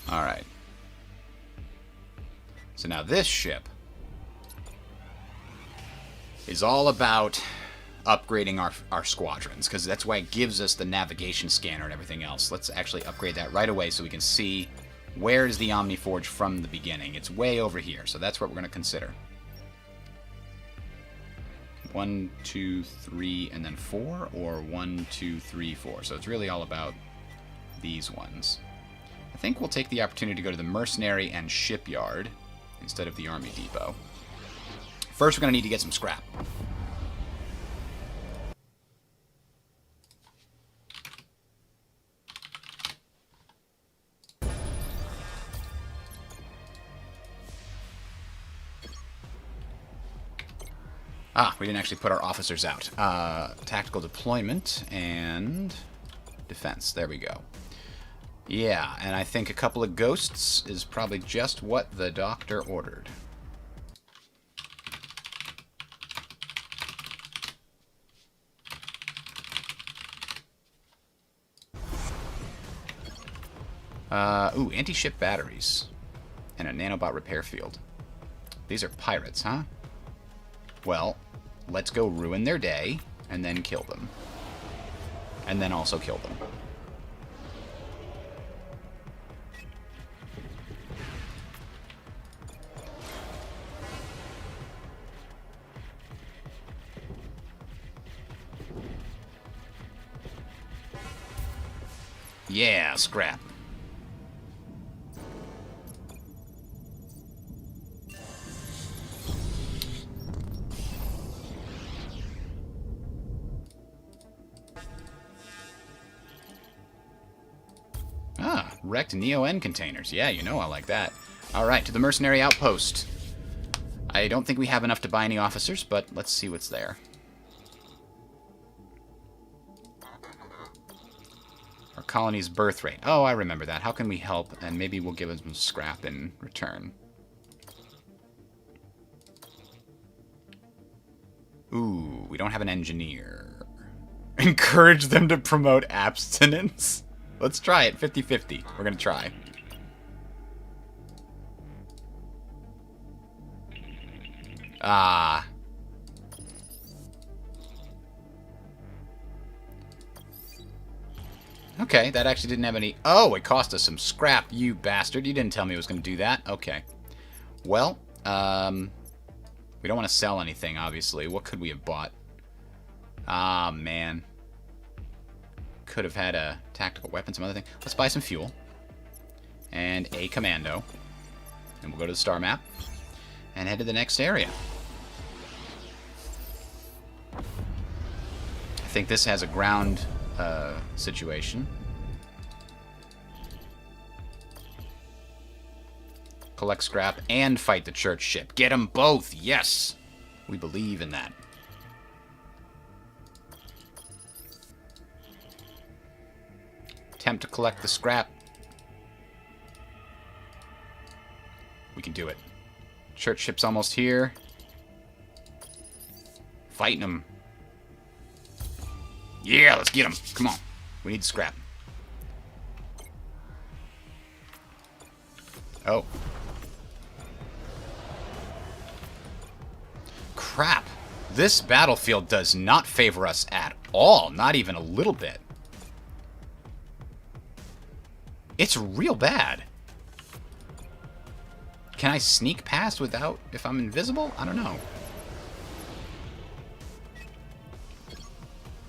Alright. So now this ship is all about upgrading our squadrons, because that's why it gives us the navigation scanner and everything else. Let's actually upgrade that right away so we can see where is the Omniforge from the beginning. It's way over here, so that's what we're going to consider. 1, 2, 3, and then 4, or 1, 2, 3, 4. So it's really all about these ones. I think we'll take the opportunity to go to the Mercenary and Shipyard instead of the Army Depot. First, we're going to need to get some scrap. Ah, we didn't actually put our officers out. Tactical deployment and defense. There we go. Yeah, and I think a couple of ghosts is probably just what the doctor ordered. Ooh, anti-ship batteries. And a nanobot repair field. These are pirates, huh? Well, let's go ruin their day, and then kill them. And then also kill them. Yeah, scrap. Ah, wrecked Neo-N containers. Yeah, you know I like that. Alright, to the mercenary outpost. I don't think we have enough to buy any officers, but let's see what's there. Our colony's birth rate. Oh, I remember that. How can we help? And maybe we'll give them some scrap in return. Ooh, we don't have an engineer. Encourage them to promote abstinence? Let's try it. 50-50. We're going to try. Ah. Okay, that actually didn't have any... Oh, it cost us some scrap, you bastard. You didn't tell me it was going to do that. Okay. Well, we don't want to sell anything, obviously. What could we have bought? Ah, man. Could have had a tactical weapon, some other thing. Let's buy some fuel. And a commando. And we'll go to the star map. And head to the next area. I think this has a ground situation. Collect scrap and fight the church ship. Get them both! Yes! We believe in that. Attempt to collect the scrap. We can do it. Church ship's almost here. Fighting them. Yeah, let's get them. Come on. We need scrap. Oh. Crap. This battlefield does not favor us at all. Not even a little bit. It's real bad. Can I sneak past without... if I'm invisible? I don't know.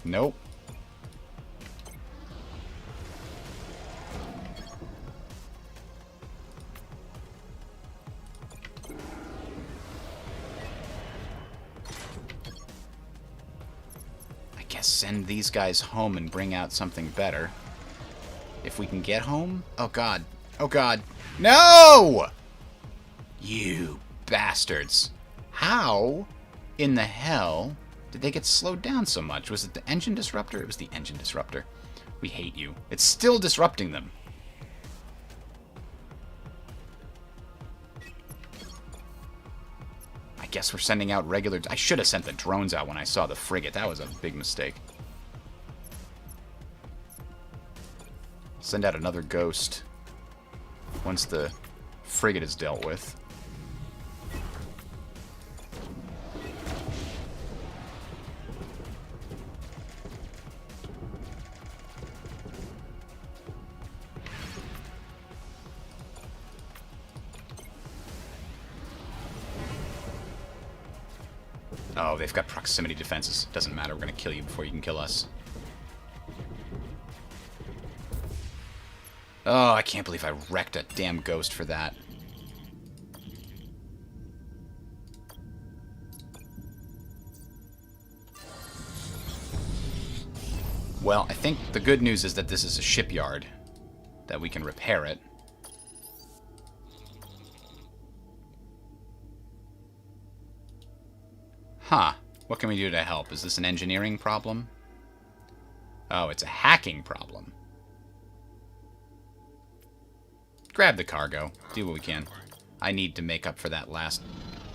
Nope. guess send these guys home and bring out something better. If we can get home? Oh, God. Oh, God. No! You bastards. How in the hell did they get slowed down so much? Was it the engine disruptor? It was the engine disruptor. We hate you. It's still disrupting them. I guess we're sending out regular... I should have sent the drones out when I saw the frigate. That was a big mistake. Send out another ghost once the frigate is dealt with. Oh, they've got proximity defenses. Doesn't matter, we're gonna kill you before you can kill us. Oh, I can't believe I wrecked a damn ghost for that. Well, I think the good news is that this is a shipyard, that we can repair it. Huh. What can we do to help? Is this an engineering problem? Oh, it's a hacking problem. Grab the cargo. Do what we can. I need to make up for that last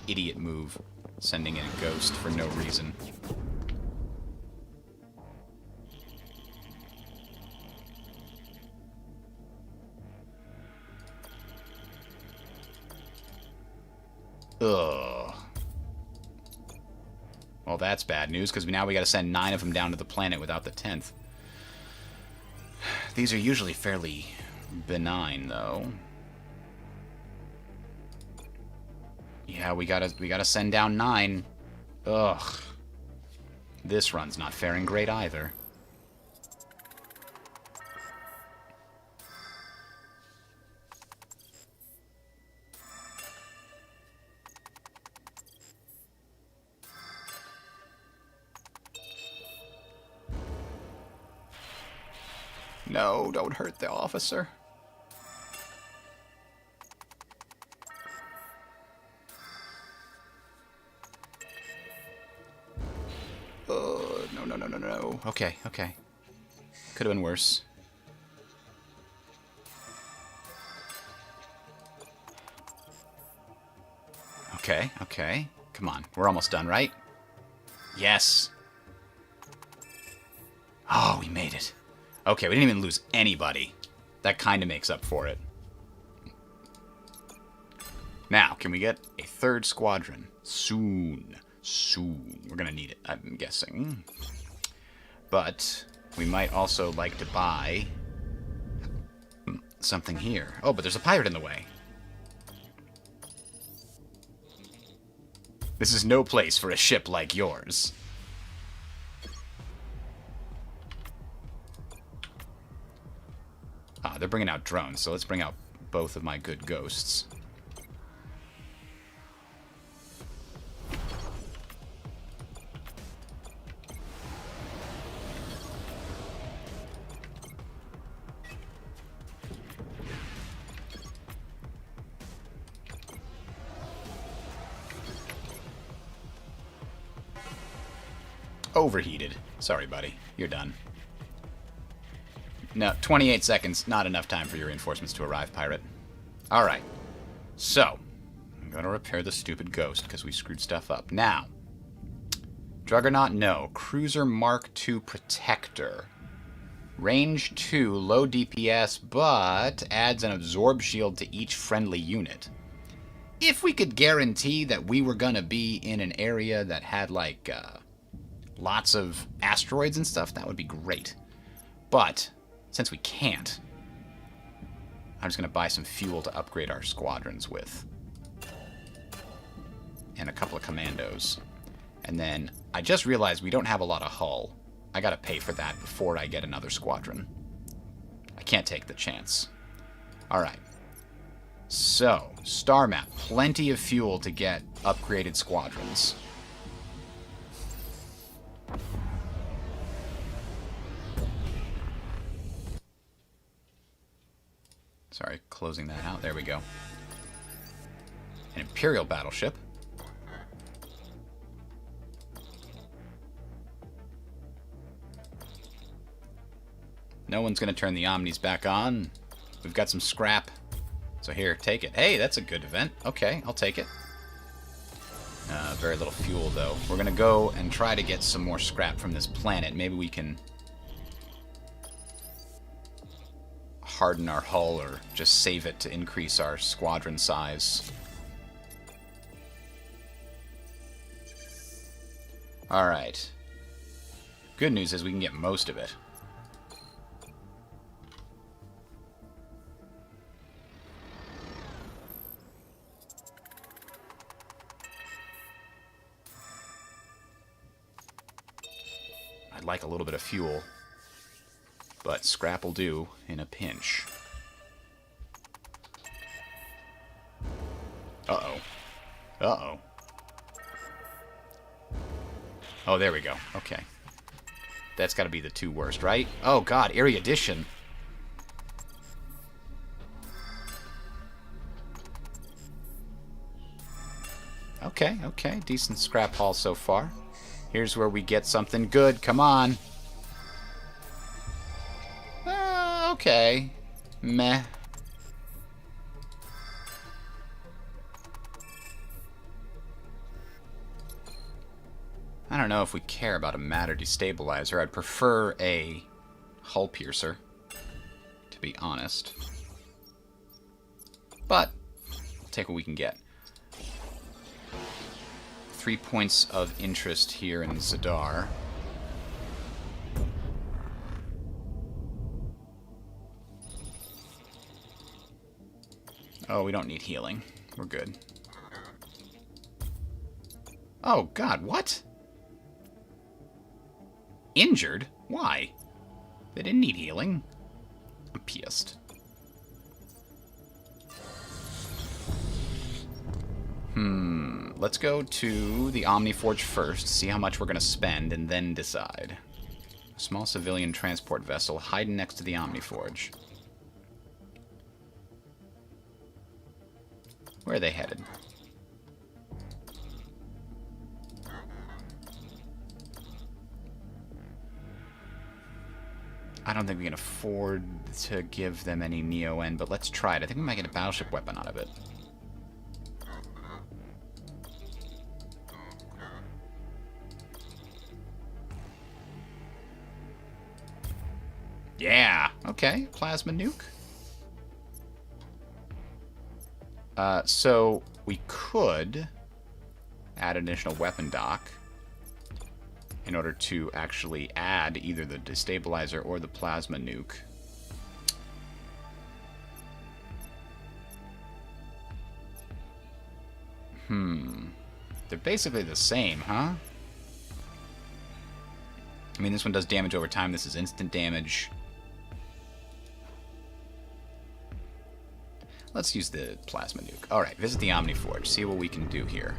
idiot move. Sending in a ghost for no reason. Ugh. Well, that's bad news, because now we gotta send 9 of them down to the planet without the 10th. These are usually fairly benign, though. Yeah, we gotta send down 9. Ugh. This run's not faring great either. No, don't hurt the officer. No. Okay. Could have been worse. Okay. Come on, we're almost done, right? Yes. Oh, we made it. Okay, we didn't even lose anybody. That kind of makes up for it. Now, can we get a 3rd squadron? Soon. We're gonna need it, I'm guessing. But we might also like to buy something here. Oh, but there's a pirate in the way. This is no place for a ship like yours. Ah, they're bringing out drones, so let's bring out both of my good ghosts. Overheated. Sorry, buddy. You're done. No, 28 seconds. Not enough time for your reinforcements to arrive, pirate. Alright. So, I'm going to repair the stupid ghost because we screwed stuff up. Now, Juggernaut, no. Cruiser Mark II Protector. Range 2, low DPS, but adds an absorb shield to each friendly unit. If we could guarantee that we were going to be in an area that had, like, lots of asteroids and stuff, that would be great. But since we can't, I'm just going to buy some fuel to upgrade our squadrons with. And a couple of commandos. And then I just realized we don't have a lot of hull. I got to pay for that before I get another squadron. I can't take the chance. Alright. So, star map. Plenty of fuel to get upgraded squadrons. Sorry, closing that out. There we go. An Imperial battleship. No one's going to turn the Omnis back on. We've got some scrap. So here, take it. Hey, that's a good event. Okay, I'll take it. Very little fuel, though. We're going to go and try to get some more scrap from this planet. Maybe we can harden our hull or just save it to increase our squadron size. Alright. Good news is we can get most of it. I'd like a little bit of fuel, but scrap will do in a pinch. Uh-oh. Uh-oh. Oh, there we go. Okay. That's got to be the two worst, right? Oh, God, erudition. Okay, okay. Decent scrap haul so far. Here's where we get something good. Come on. Okay. Meh. I don't know if we care about a matter destabilizer. I'd prefer a hull piercer, to be honest. But we'll take what we can get. 3 points of interest here in Zadar. Oh, we don't need healing. We're good. Oh, God, what? Injured? Why? They didn't need healing. I'm pissed. Let's go to the Omniforge first, see how much we're going to spend, and then decide. Small civilian transport vessel hiding next to the Omniforge. Where are they headed? I don't think we can afford to give them any Neo-N, but let's try it. I think we might get a battleship weapon out of it. Yeah! Okay, plasma nuke. So we could add an additional weapon dock in order to actually add either the destabilizer or the plasma nuke. They're basically the same, huh? I mean, this one does damage over time. This is instant damage. Let's use the plasma nuke. Alright, visit the Omniforge. See what we can do here.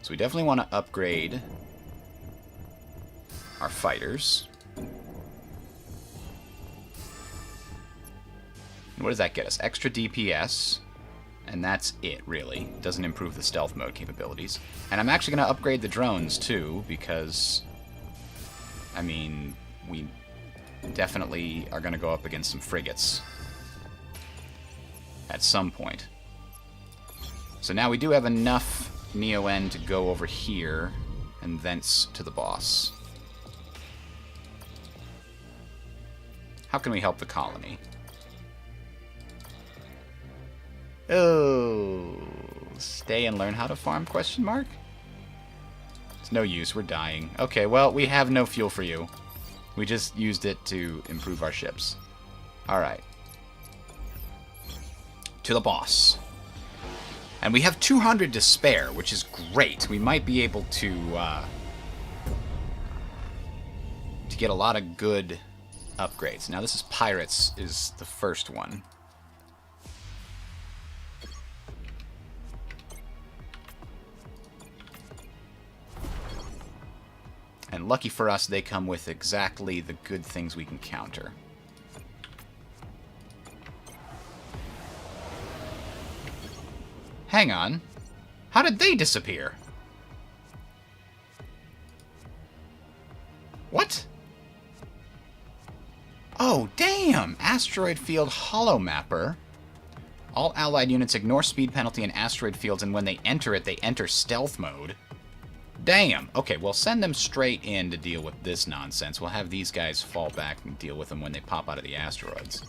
So we definitely want to upgrade our fighters. And what does that get us? Extra DPS. And that's it, really. Doesn't improve the stealth mode capabilities. And I'm actually going to upgrade the drones, too, because, I mean, we definitely are going to go up against some frigates at some point. So now we do have enough Neo-N to go over here and thence to the boss. How can we help the colony? Oh, stay and learn how to farm, question mark? It's no use, we're dying. Okay, well, we have no fuel for you. We just used it to improve our ships. Alright. To the boss. And we have 200 to spare, which is great. We might be able to get a lot of good upgrades. Now, this is Pirates, is the first one. And lucky for us, they come with exactly the good things we can counter. Hang on. How did they disappear? What? Oh, damn! Asteroid Field Holomapper. All allied units ignore speed penalty in asteroid fields, and when they enter it, they enter stealth mode. Damn! Okay, well, send them straight in to deal with this nonsense. We'll have these guys fall back and deal with them when they pop out of the asteroids.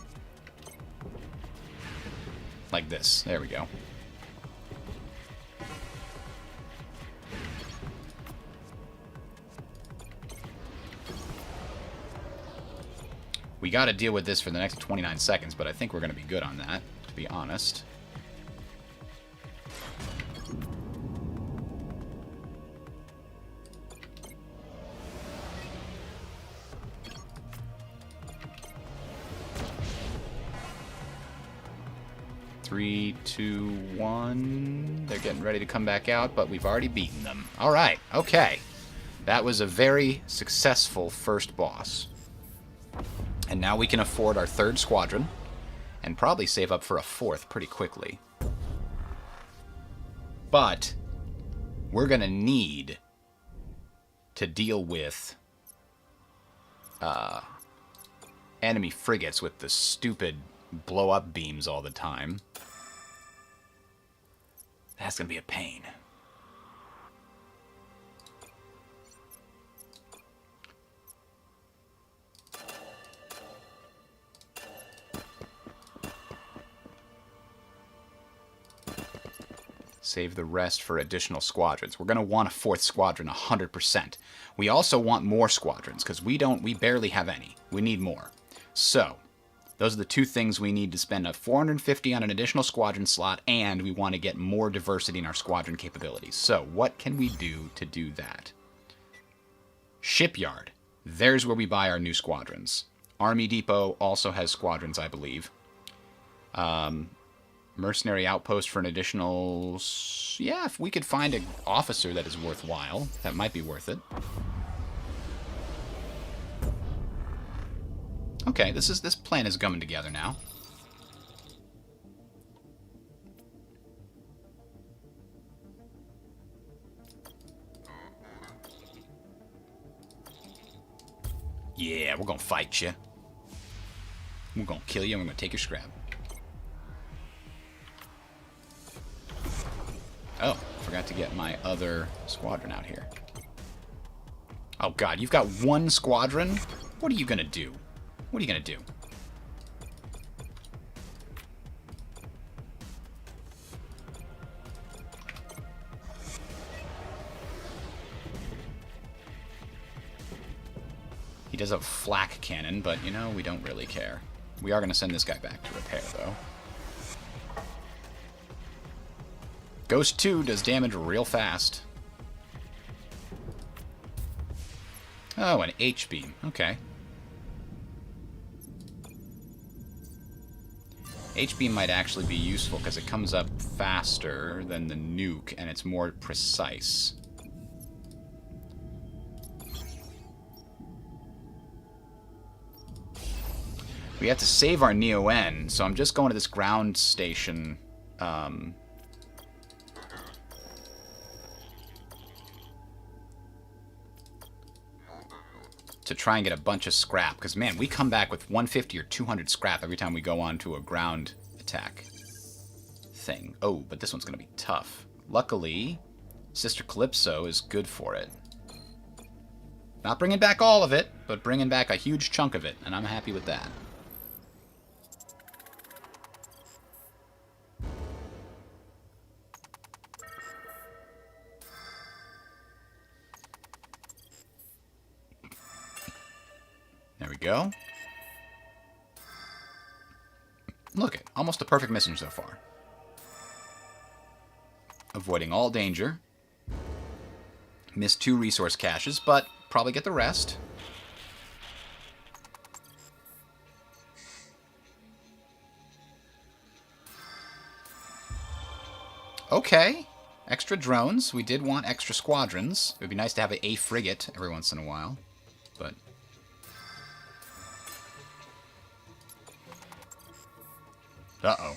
Like this. There we go. We gotta deal with this for the next 29 seconds, but I think we're gonna be good on that, to be honest. Three, two, one. They're getting ready to come back out, but we've already beaten them. Alright, okay. That was a very successful first boss. And now we can afford our third squadron, and probably save up for a fourth pretty quickly. But we're going to need to deal with enemy frigates with the stupid blow-up beams all the time. That's going to be a pain. Save the rest for additional squadrons. We're going to want a fourth squadron 100%. We also want more squadrons, because we barely have any. We need more. So, those are the two things we need to spend a 450 on an additional squadron slot, and we want to get more diversity in our squadron capabilities. So, what can we do to do that? Shipyard. There's where we buy our new squadrons. Army Depot also has squadrons, I believe. Mercenary outpost for an additional... Yeah, if we could find an officer that is worthwhile, that might be worth it. Okay, this plan is coming together now. Yeah, we're gonna fight you. We're gonna kill you and we're gonna take your scrap. Oh, forgot to get my other squadron out here. Oh god, you've got one squadron? What are you gonna do? What are you gonna do? He does have a flak cannon, but, you know, we don't really care. We are gonna send this guy back to repair, though. Ghost 2 does damage real fast. Oh, an H-beam. Okay. H-beam might actually be useful because it comes up faster than the nuke and it's more precise. We have to save our Neo-N, so I'm just going to this ground station. To try and get a bunch of scrap, because man, we come back with 150 or 200 scrap every time we go on to a ground attack thing. Oh, but this one's going to be tough. Luckily, Sister Calypso is good for it. Not bringing back all of it, but bringing back a huge chunk of it, and I'm happy with that. There we go. Look it, almost a perfect mission so far. Avoiding all danger. Missed 2 resource caches, but probably get the rest. Okay. Extra drones. We did want extra squadrons. It would be nice to have a frigate every once in a while. But... uh-oh.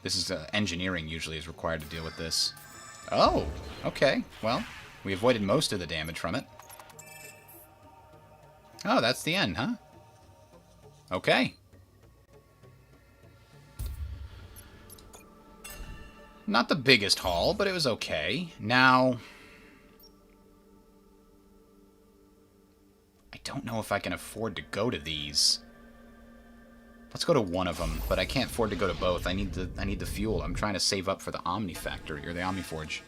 This is engineering usually is required to deal with this. Oh, okay. Well, we avoided most of the damage from it. Oh, that's the end, huh? Okay. Not the biggest haul, but it was okay. Now... I don't know if I can afford to go to these. Let's go to one of them, but I can't afford to go to both. I need the fuel. I'm trying to save up for the Omni Factory, or the Omni Forge.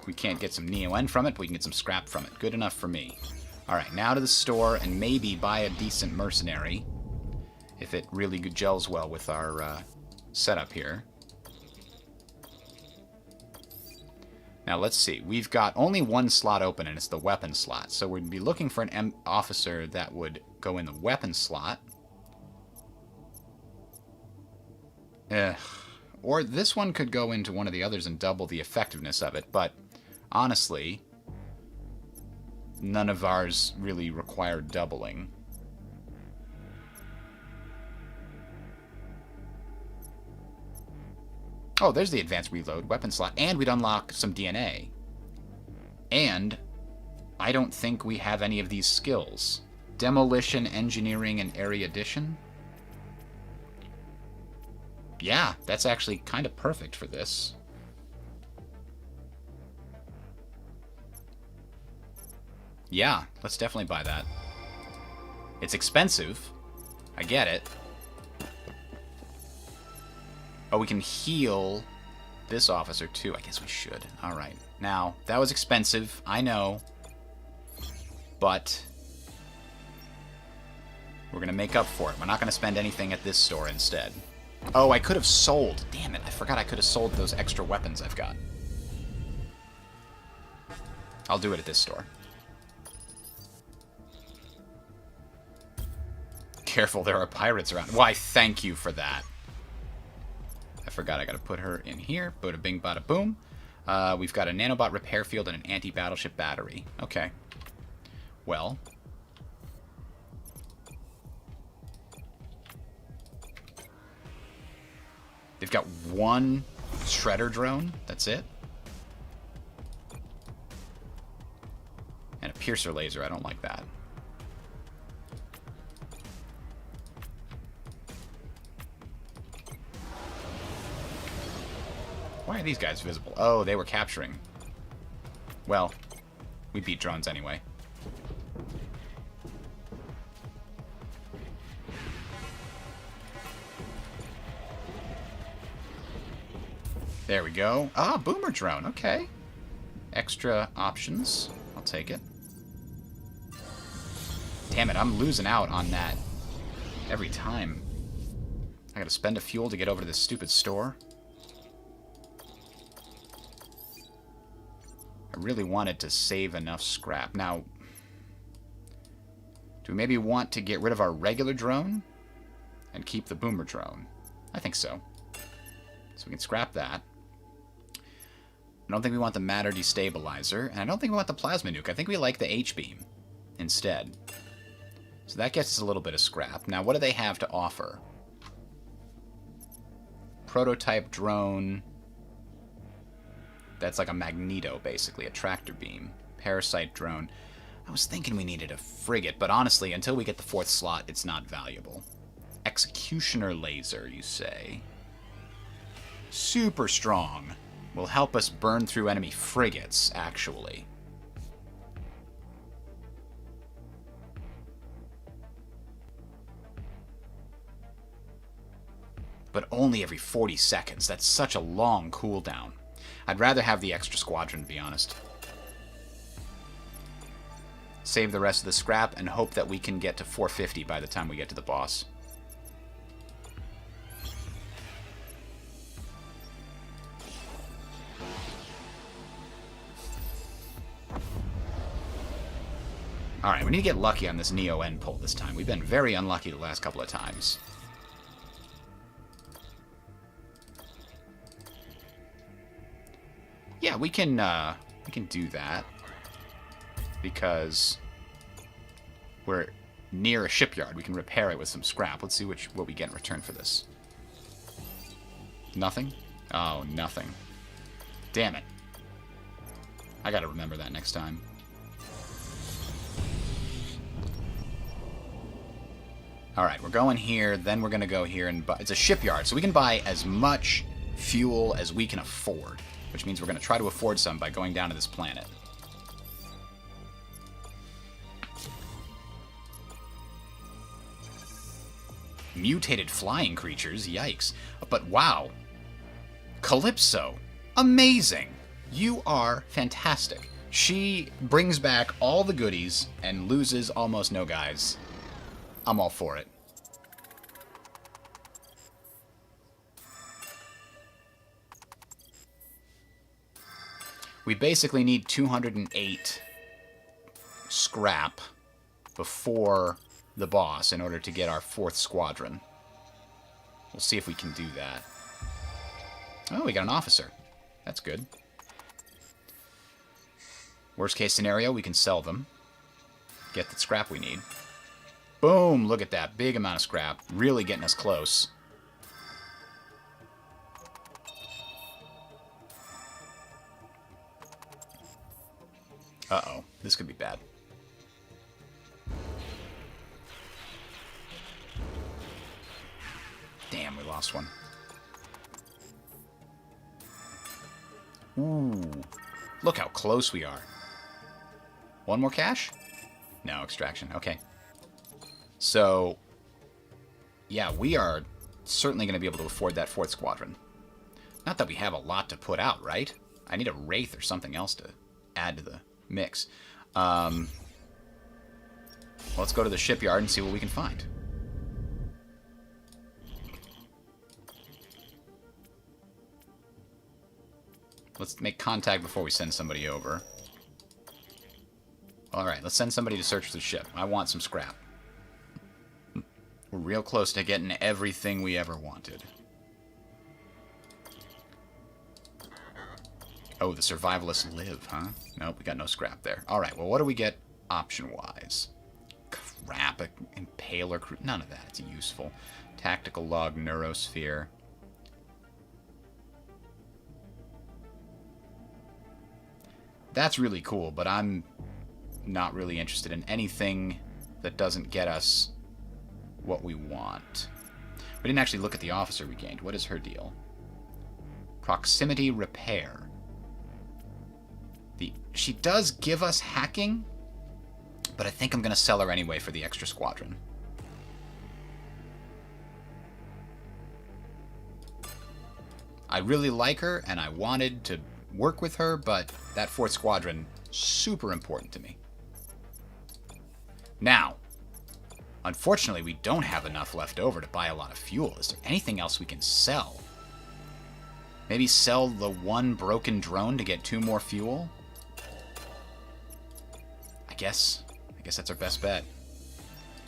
We can't get some Neo-N from it, but we can get some scrap from it. Good enough for me. Alright, now to the store, and maybe buy a decent mercenary. If it really gels well with our setup here. Now, let's see. We've got only one slot open, and it's the weapon slot. So we'd be looking for an officer that would go in the weapon slot. Or this one could go into one of the others and double the effectiveness of it. But, honestly, none of ours really require doubling. Oh, there's the advanced reload weapon slot, and we'd unlock some DNA. And I don't think we have any of these skills. Demolition, engineering, and area addition. Yeah, that's actually kind of perfect for this. Yeah, let's definitely buy that. It's expensive. I get it. Oh, we can heal this officer, too. I guess we should. All right. Now, that was expensive. I know. But we're going to make up for it. We're not going to spend anything at this store instead. Oh, I could have sold. Damn it. I forgot I could have sold those extra weapons I've got. I'll do it at this store. Careful, there are pirates around. Why, thank you for that. I forgot I gotta put her in here. Bada bing, bada boom. We've got a nanobot repair field and an anti-battleship battery. Okay. Well. They've got one shredder drone. That's it. And a piercer laser. I don't like that. Why are these guys visible? Oh, they were capturing. Well, we beat drones anyway. There we go. Ah, boomer drone. Okay. Extra options. I'll take it. Damn it, I'm losing out on that every time. I gotta spend a fuel to get over to this stupid store. I really wanted to save enough scrap. Now, do we maybe want to get rid of our regular drone and keep the boomer drone? I think so. So we can scrap that. I don't think we want the matter destabilizer, and I don't think we want the plasma nuke. I think we like the H-beam instead. So that gets us a little bit of scrap. Now, what do they have to offer? Prototype drone. That's like a Magneto, basically, a tractor beam. Parasite drone. I was thinking we needed a frigate, but honestly, until we get the 4th slot, it's not valuable. Executioner laser, you say? Super strong. Will help us burn through enemy frigates, actually. But only every 40 seconds. That's such a long cooldown. I'd rather have the extra squadron, to be honest. Save the rest of the scrap and hope that we can get to 450 by the time we get to the boss. Alright, we need to get lucky on this Neo-N pull this time. We've been very unlucky the last couple of times. Yeah, we can do that. Because we're near a shipyard. We can repair it with some scrap. Let's see what we get in return for this. Nothing? Oh, nothing. Damn it. I gotta remember that next time. Alright, we're going here, then we're gonna go here and buy... It's a shipyard, so we can buy as much fuel as we can afford. Which means we're gonna try to afford some by going down to this planet. Mutated flying creatures, yikes. But wow. Calypso, amazing. You are fantastic. She brings back all the goodies and loses almost no guys. I'm all for it. We basically need 208 scrap before the boss in order to get our 4th squadron. We'll see if we can do that. Oh, we got an officer. That's good. Worst case scenario, we can sell them. Get the scrap we need. Boom! Look at that. Big amount of scrap. Really getting us close. Uh-oh. This could be bad. Damn, we lost one. Ooh. Look how close we are. One more cache? No, extraction. Okay. So, yeah, we are certainly going to be able to afford that 4th squadron. Not that we have a lot to put out, right? I need a Wraith or something else to add to the mix. Let's go to the shipyard and see what we can find. Let's make contact before we send somebody over. Alright, let's send somebody to search for the ship. I want some scrap. We're real close to getting everything we ever wanted. Oh, the survivalists live, huh? Nope, we got no scrap there. Alright, well, what do we get option-wise? Crap, impaler crew. None of that. It's useful. Tactical log, neurosphere. That's really cool, but I'm not really interested in anything that doesn't get us what we want. We didn't actually look at the officer we gained. What is her deal? Proximity repair. She does give us hacking, but I think I'm going to sell her anyway for the extra squadron. I really like her, and I wanted to work with her, but that 4th squadron, super important to me. Now, unfortunately, we don't have enough left over to buy a lot of fuel. Is there anything else we can sell? Maybe sell the 1 broken drone to get 2 more fuel? I guess that's our best bet.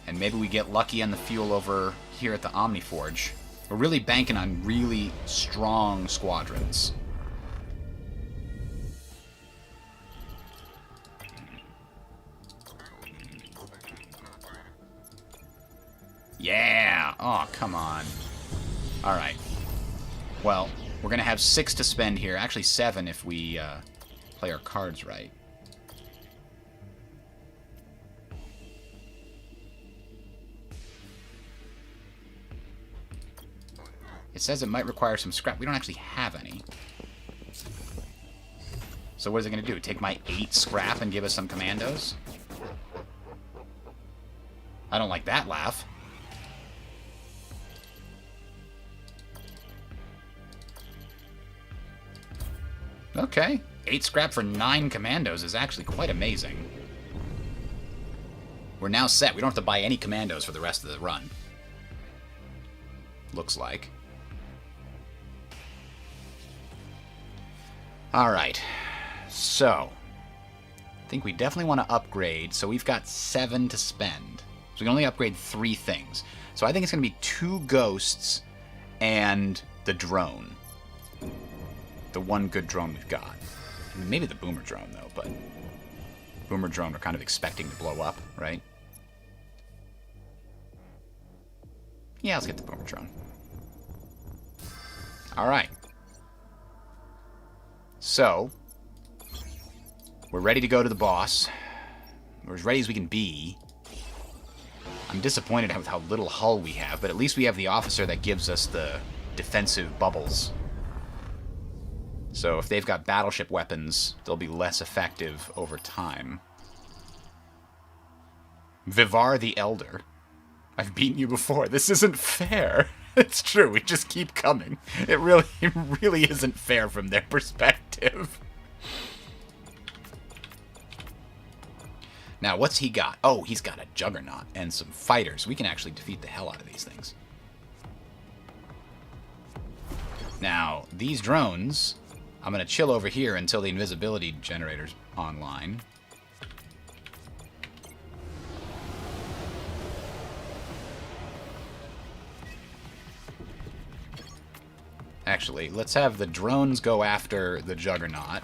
And maybe we get lucky on the fuel over here at the Omniforge. We're really banking on really strong squadrons. Yeah! Oh, come on. Alright. Well, we're going to have 6 to spend here. Actually, 7 if we play our cards right. It says it might require some scrap. We don't actually have any. So what is it going to do? Take my 8 scrap and give us some commandos? I don't like that laugh. Okay. 8 scrap for 9 commandos is actually quite amazing. We're now set. We don't have to buy any commandos for the rest of the run. Looks like. Alright. So, I think we definitely want to upgrade. So we've got 7 to spend. So we can only upgrade 3 things. So I think it's going to be 2 ghosts and the drone. The 1 good drone we've got. Maybe the boomer drone, though, but boomer drone we're kind of expecting to blow up, right? Yeah, let's get the boomer drone. All right. So, we're ready to go to the boss. We're as ready as we can be. I'm disappointed with how little hull we have, but at least we have the officer that gives us the defensive bubbles. So if they've got battleship weapons, they'll be less effective over time. Vivar the Elder. I've beaten you before. This isn't fair. It's true. We just keep coming. It really isn't fair from their perspective. Now, what's he got? Oh, he's got a Juggernaut and some fighters. We can actually defeat the hell out of these things. Now, these drones, I'm going to chill over here until the invisibility generator's online. Actually, let's have the drones go after the Juggernaut.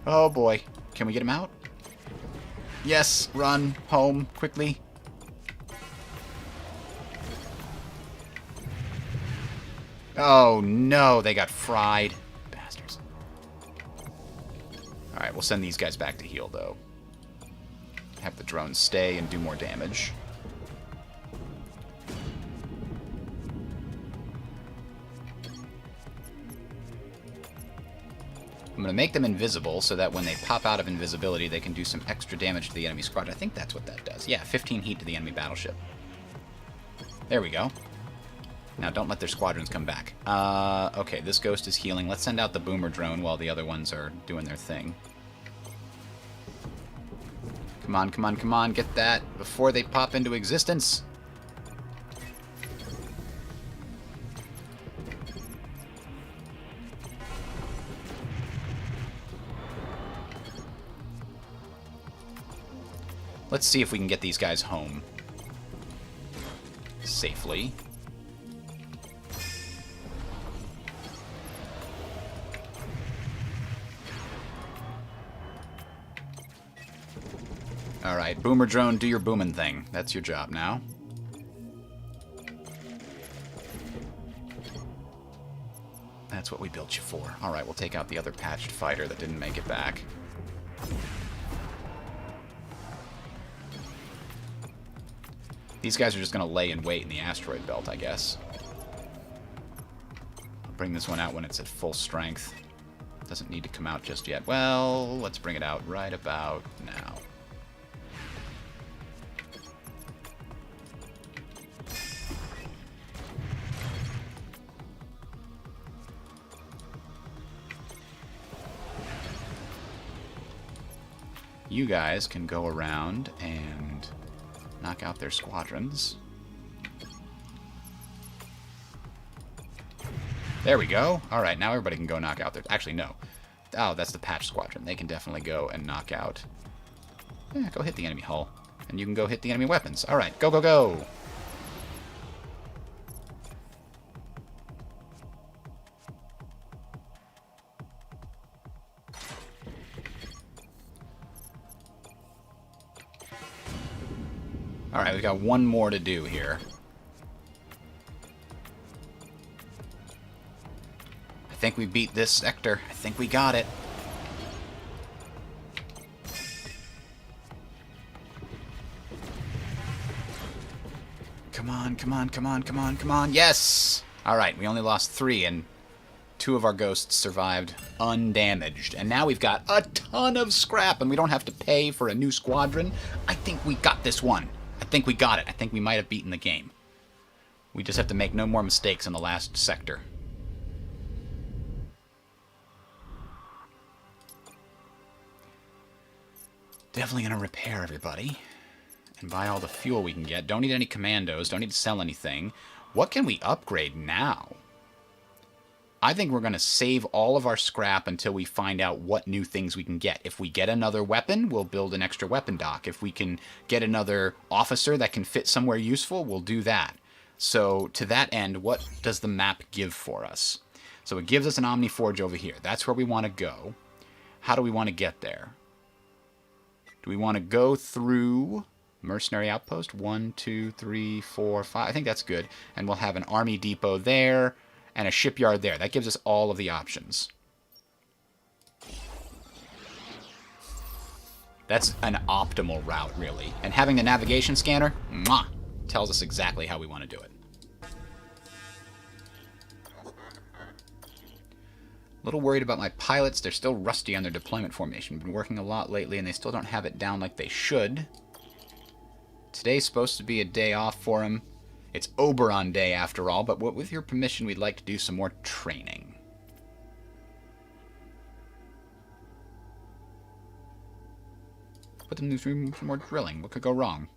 Oh boy. Can we get him out? Yes, run home quickly. Oh no, they got fried. Bastards. Alright, we'll send these guys back to heal though. Have the drones stay and do more damage. I'm going to make them invisible so that when they pop out of invisibility, they can do some extra damage to the enemy squadron. I think that's what that does. Yeah, 15 heat to the enemy battleship. There we go. Now, don't let their squadrons come back. Okay, this ghost is healing. Let's send out the boomer drone while the other ones are doing their thing. Come on, come on, come on. Get that before they pop into existence. Let's see if we can get these guys home safely. Alright, boomer drone, do your booming thing. That's your job now. That's what we built you for. Alright, we'll take out the other patched fighter that didn't make it back. These guys are just going to lay in wait in the asteroid belt, I guess. I'll bring this one out when it's at full strength. Doesn't need to come out just yet. Well, let's bring it out right about now. You guys can go around and knock out their squadrons. There we go. Alright, now everybody can go knock out their... Actually, no. Oh, that's the patch squadron. They can definitely go and knock out... Yeah, go hit the enemy hull. And you can go hit the enemy weapons. Alright, go, go, go! Alright, we've got one more to do here. I think we beat this sector. I think we got it. Come on, come on, come on, come on, come on. Yes! Alright, we only lost 3, and 2 of our ghosts survived undamaged. And now we've got a ton of scrap, and we don't have to pay for a new squadron. I think we got this one. I think we got it. I think we might have beaten the game. We just have to make no more mistakes in the last sector. Definitely going to repair everybody. And buy all the fuel we can get. Don't need any commandos. Don't need to sell anything. What can we upgrade now? I think we're going to save all of our scrap until we find out what new things we can get. If we get another weapon, we'll build an extra weapon dock. If we can get another officer that can fit somewhere useful, we'll do that. So to that end, what does the map give for us? So it gives us an Omni Forge over here. That's where we want to go. How do we want to get there? Do we want to go through Mercenary Outpost? 1, 2, 3, 4, 5. I think that's good. And we'll have an army depot there and a shipyard there. That gives us all of the options. That's an optimal route, really. And having the navigation scanner, mwah, tells us exactly how we want to do it. A little worried about my pilots. They're still rusty on their deployment formation. Been working a lot lately, and they still don't have it down like they should. Today's supposed to be a day off for them. It's Oberon Day, after all, but with your permission, we'd like to do some more training. Put them through some more drilling. What could go wrong?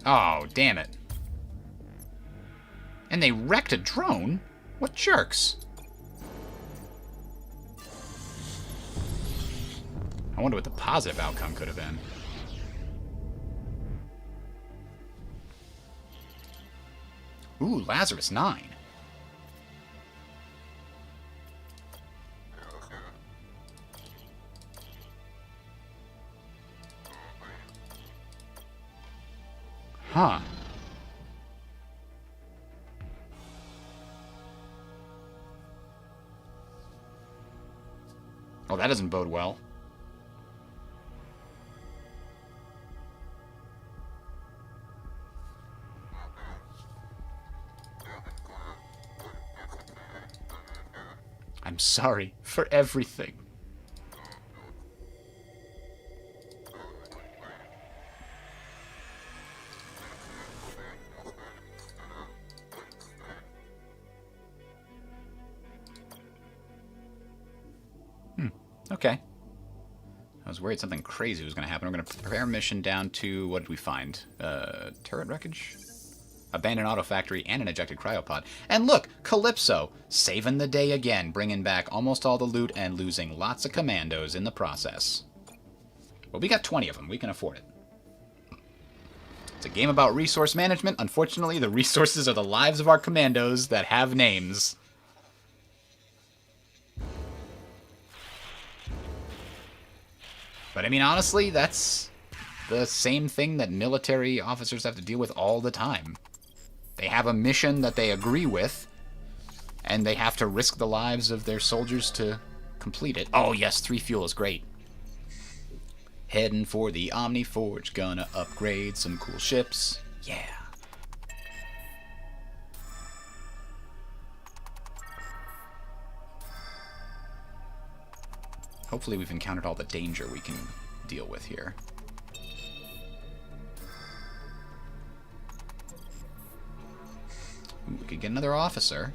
Oh, damn it. And they wrecked a drone? What jerks? I wonder what the positive outcome could have been. Ooh, Lazarus 9. Huh. Oh, that doesn't bode well. I'm sorry for everything. Okay. I was worried something crazy was going to happen. We're going to prepare a mission down to, what did we find? Turret wreckage? Abandoned auto factory and an ejected cryopod. And look, Calypso, saving the day again, bringing back almost all the loot and losing lots of commandos in the process. Well, we got 20 of them. We can afford it. It's a game about resource management. Unfortunately, the resources are the lives of our commandos that have names. But I mean, honestly, that's the same thing that military officers have to deal with all the time. They have a mission that they agree with, and they have to risk the lives of their soldiers to complete it. Oh yes, 3 fuel is great. Heading for the Omni Forge, gonna upgrade some cool ships. Yeah. Hopefully we've encountered all the danger we can deal with here. Ooh, we could get another officer.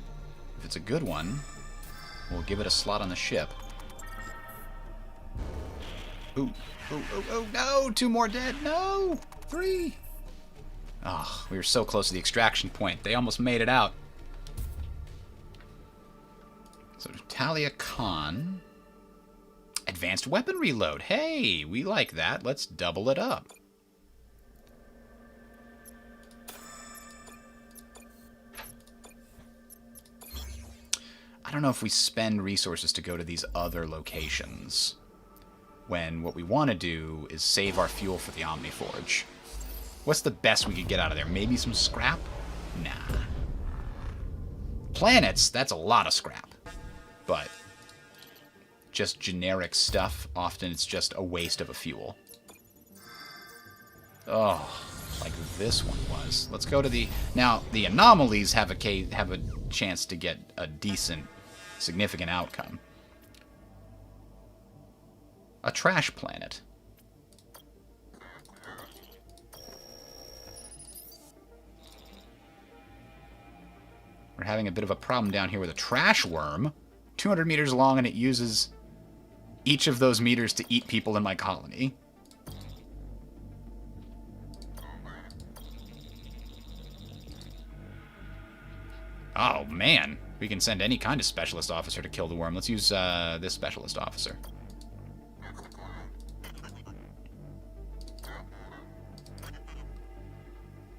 If it's a good one, we'll give it a slot on the ship. Ooh, oh, no! 2 more dead, no! 3! Oh, we were so close to the extraction point. They almost made it out. So, Talia Khan. Advanced weapon reload. Hey, we like that. Let's double it up. I don't know if we spend resources to go to these other locations, when what we want to do is save our fuel for the Omni Forge. What's the best we could get out of there? Maybe some scrap? Nah. Planets, that's a lot of scrap. But just generic stuff, often it's just a waste of a fuel. Oh, like this one was. Let's go to the... Now, the anomalies have a chance to get a decent, significant outcome. A trash planet. We're having a bit of a problem down here with a trash worm. 200 meters long, and it uses each of those meters to eat people in my colony. Oh, man. We can send any kind of specialist officer to kill the worm. Let's use this specialist officer.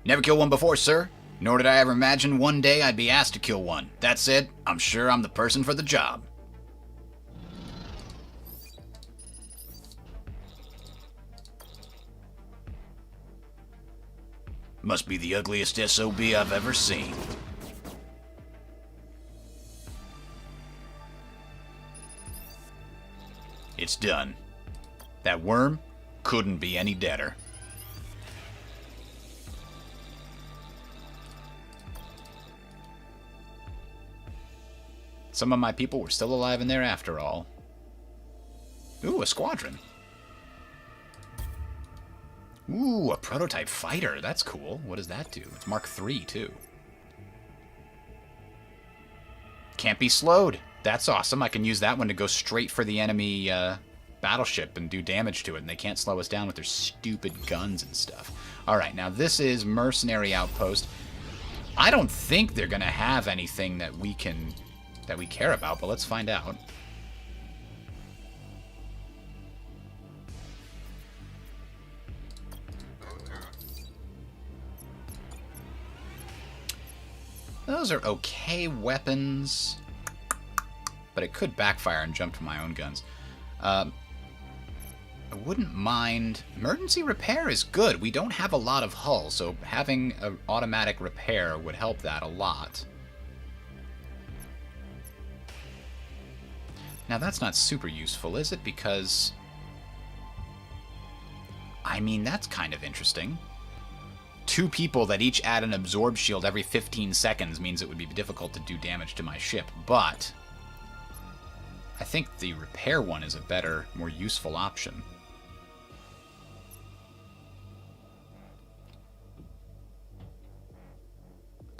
Never killed one before, sir. Nor did I ever imagine one day I'd be asked to kill one. That said, I'm sure I'm the person for the job. Must be the ugliest SOB I've ever seen. It's done. That worm couldn't be any deader. Some of my people were still alive in there after all. Ooh, a squadron. Ooh, a prototype fighter. That's cool. What does that do? It's Mark III, too. Can't be slowed. That's awesome. I can use that one to go straight for the enemy battleship and do damage to it, and they can't slow us down with their stupid guns and stuff. Alright, now this is Mercenary Outpost. I don't think they're going to have anything that we care about, but let's find out. Those are okay weapons, but it could backfire and jump to my own guns. I wouldn't mind... Emergency repair is good. We don't have a lot of hull, so having an automatic repair would help that a lot. Now that's not super useful, is it? Because... I mean, that's kind of interesting. 2 people that each add an absorb shield every 15 seconds means it would be difficult to do damage to my ship, but I think the repair one is a better, more useful option.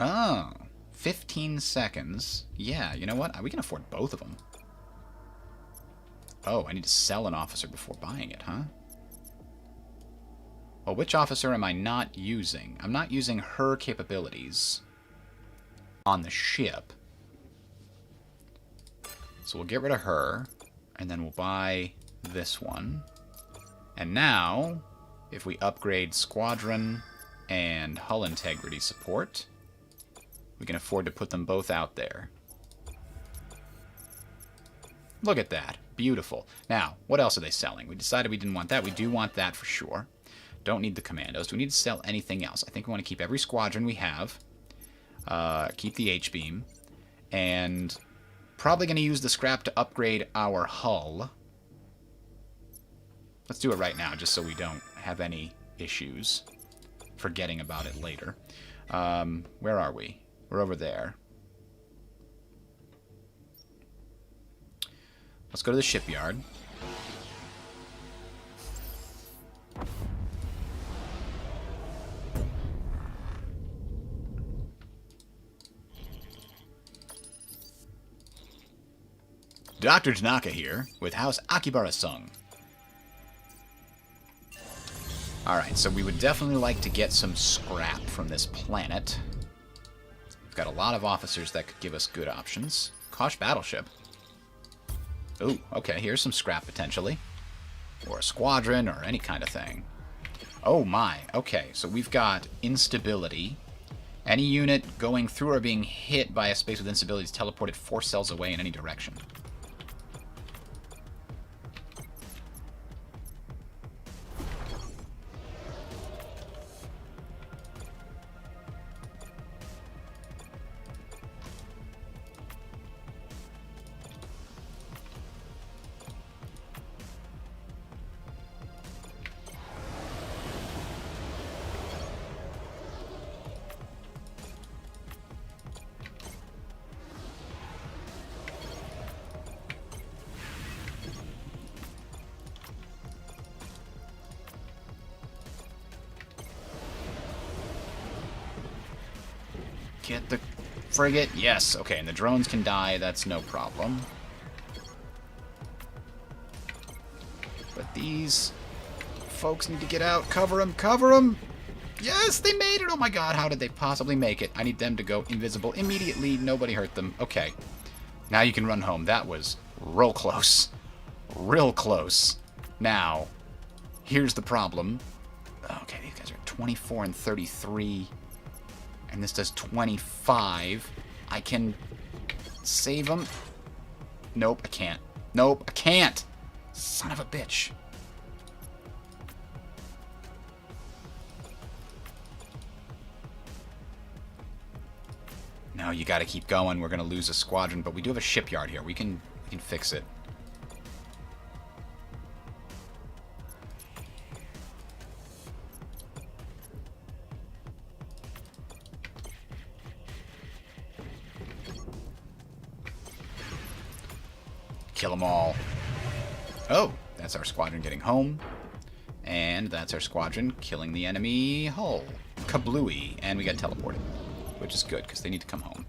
Oh, 15 seconds. Yeah, you know what? We can afford both of them. Oh, I need to sell an officer before buying it, huh? Well, which officer am I not using? I'm not using her capabilities on the ship. So we'll get rid of her, and then we'll buy this one. And now, if we upgrade Squadron and hull integrity support, we can afford to put them both out there. Look at that. Beautiful. Now, what else are they selling? We decided we didn't want that. We do want that for sure. Don't need the commandos. Do we need to sell anything else? I think we want to keep every squadron we have. Keep the H-beam. And probably going to use the scrap to upgrade our hull. Let's do it right now, just so we don't have any issues forgetting about it later. Where are we? We're over there. Let's go to the shipyard. Dr. Tanaka here, with House Akibara-sung. Alright, so we would definitely like to get some scrap from this planet. We've got a lot of officers that could give us good options. Kosh battleship. Ooh, okay, here's some scrap potentially. Or a squadron, or any kind of thing. Oh my, okay, so we've got instability. Any unit going through or being hit by a space with instability is teleported 4 cells away in any direction. Get the frigate. Yes, okay, and the drones can die. That's no problem. These folks need to get out. Cover them, cover them! Yes, they made it! Oh my god, how did they possibly make it? I need them to go invisible immediately. Nobody hurt them. Okay. Now you can run home. That was real close. Real close. Now, here's the problem. Okay, these guys are 24 and 33. And this does 25. I can save them. Nope, I can't. Nope, I can't! Son of a bitch. No, you gotta keep going. We're gonna lose a squadron, but we do have a shipyard here. We can fix it. Kill them all. Oh, that's our squadron getting home. And that's our squadron killing the enemy hull. Kablooey. And we got teleported. Which is good, because they need to come home.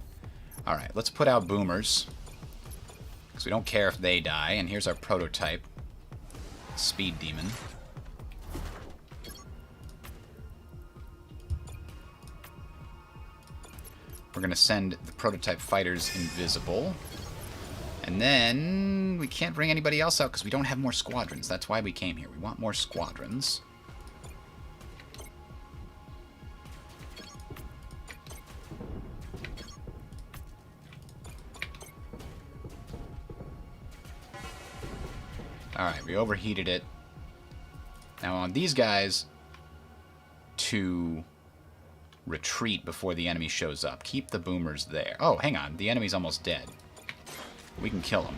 Alright, let's put out boomers. Because we don't care if they die. And here's our prototype. Speed Demon. We're going to send the prototype fighters invisible. And then we can't bring anybody else out because we don't have more squadrons. That's why we came here. We want more squadrons. Alright, we overheated it. Now on these guys to retreat before the enemy shows up. Keep the boomers there. Oh, hang on. The enemy's almost dead. We can kill him.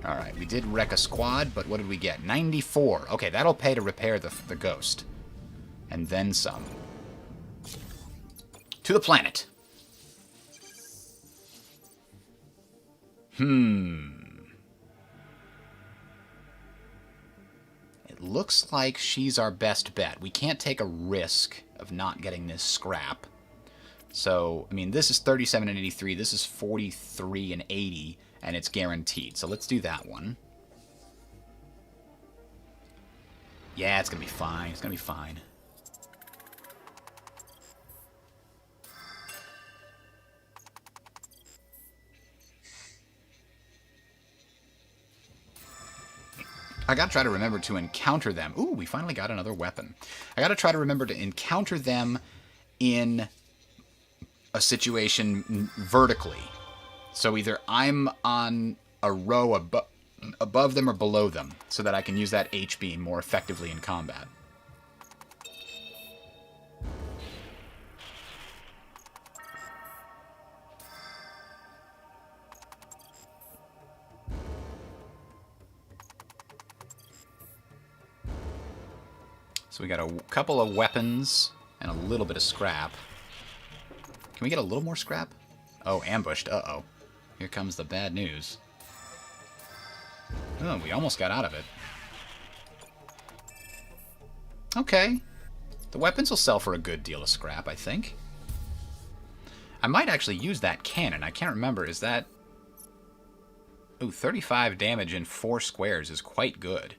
Alright, we did wreck a squad, but what did we get? 94. Okay, that'll pay to repair the ghost. And then some. To the planet. It looks like she's our best bet. We can't take a risk of not getting this scrap. So, I mean, this is 37 and 83. This is 43 and 80, and it's guaranteed. So let's do that one. Yeah, it's going to be fine. It's going to be fine. I gotta try to remember to encounter them. Ooh, we finally got another weapon. I gotta try to remember to encounter them in a situation vertically. So either I'm on a row above them or below them, so that I can use that H-beam more effectively in combat. So we got a couple of weapons and a little bit of scrap. Can we get a little more scrap? Oh, ambushed. Uh-oh. Here comes the bad news. Oh, we almost got out of it. Okay. The weapons will sell for a good deal of scrap, I think. I might actually use that cannon. I can't remember. Is that... Ooh, 35 damage in 4 squares is quite good.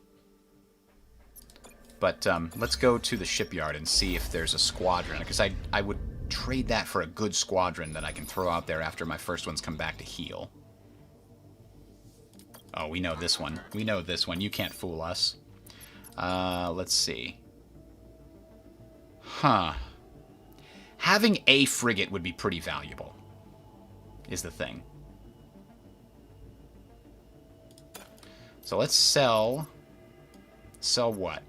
But let's go to the shipyard and see if there's a squadron. Because I would trade that for a good squadron that I can throw out there after my first ones come back to heal. Oh, we know this one. We know this one. You can't fool us. Let's see. Huh. Having a frigate would be pretty valuable, is the thing. So let's sell... Sell what?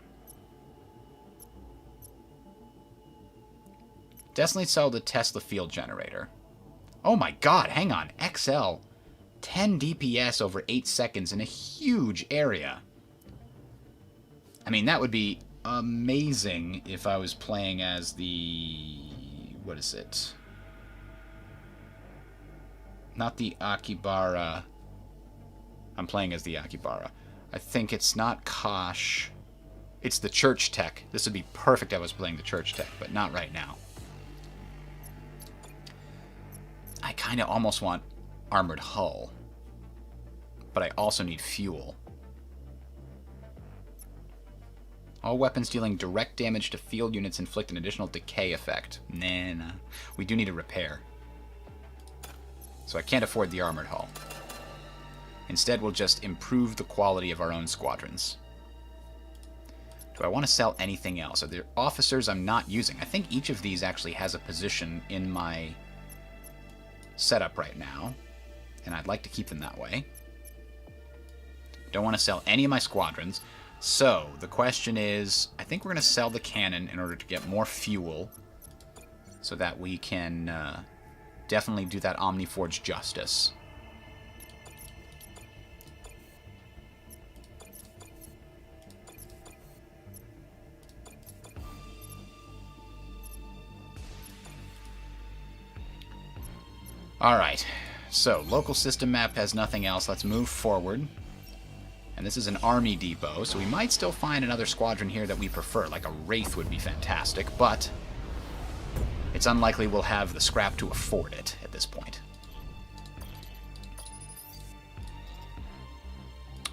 Definitely sell the Tesla field generator. Oh my god, hang on. XL. 10 DPS over 8 seconds in a huge area. I mean, that would be amazing if I was playing as the... What is it? Not the Akibara. I'm playing as the Akibara. I think it's not Kosh. It's the Church Tech. This would be perfect if I was playing the Church Tech, but not right now. I kind of almost want Armored Hull. but I also need fuel. All weapons dealing direct damage to field units inflict an additional decay effect. Nah. We do need a repair. So I can't afford the armored hull. Instead, we'll just improve the quality of our own squadrons. Do I want to sell anything else? Are there officers I'm not using? I think each of these actually has a position in my setup right now, and I'd like to keep them that way. Don't want to sell any of my squadrons. So, the question is, I think we're going to sell the cannon in order to get more fuel so that we can definitely do that Omniforge justice. Alright, so local system map has nothing else. Let's move forward. And this is an army depot, so we might still find another squadron here that we prefer. Like a Wraith would be fantastic, but it's unlikely we'll have the scrap to afford it at this point.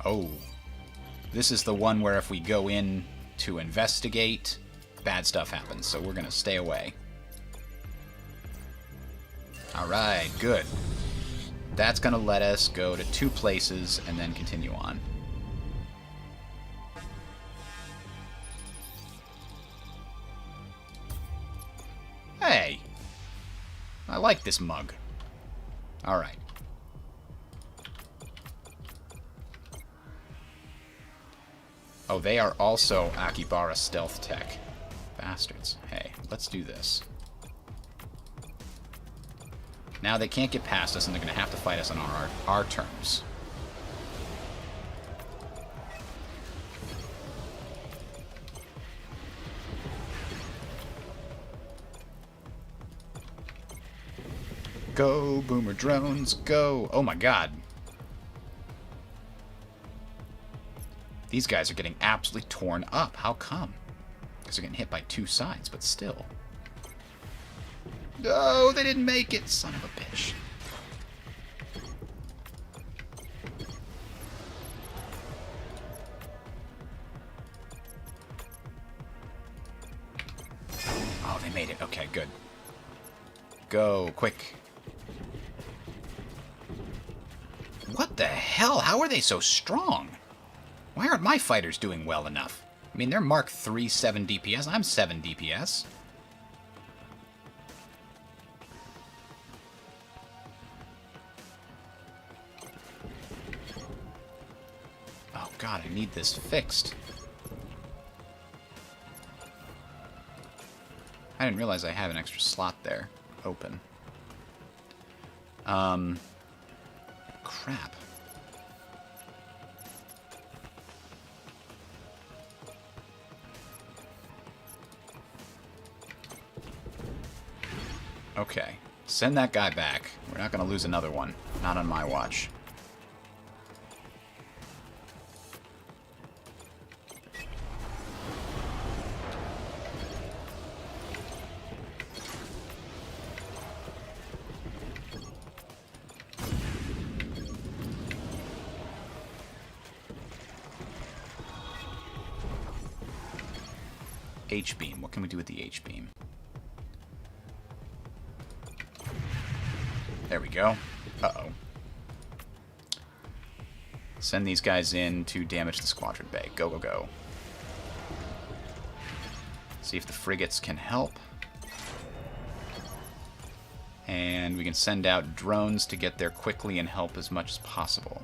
Oh, this is the one where if we go in to investigate, bad stuff happens, so we're going to stay away. Alright, good. That's going to let us go to 2 places and then continue on. Hey! I like this mug. Alright. Oh, they are also Akibara stealth tech. Bastards. Hey, let's do this. Now they can't get past us, and they're going to have to fight us on our terms. Go, boomer drones, go! Oh my god. These guys are getting absolutely torn up. How come? Because they're getting hit by 2 sides, but still. No, they didn't make it, son of a bitch. Oh, they made it. Okay, good. Go, quick. What the hell? How are they so strong? Why aren't my fighters doing well enough? I mean, they're Mark 3 7 DPS. I'm 7 DPS. Oh god, I need this fixed. I didn't realize I have an extra slot there open. Crap. Okay. Send that guy back. We're not going to lose another one. Not on my watch. H-beam. What can we do with the H-beam? There we go. Uh-oh. Send these guys in to damage the squadron bay. Go, go, go. See if the frigates can help. And we can send out drones to get there quickly and help as much as possible.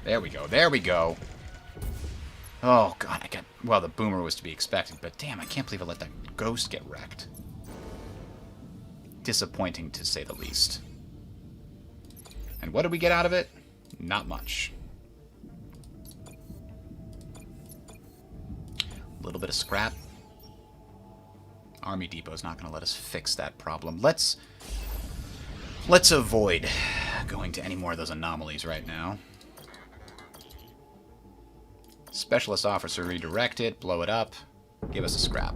There we go. There we go. Oh, God. I got... Well, the boomer was to be expected, but damn, I can't believe I let that ghost get wrecked. Disappointing, to say the least. And what did we get out of it? Not much. A little bit of scrap. Army Depot's not going to let us fix that problem. Let's avoid going to any more of those anomalies right now. Specialist officer redirect it, blow it up, give us a scrap.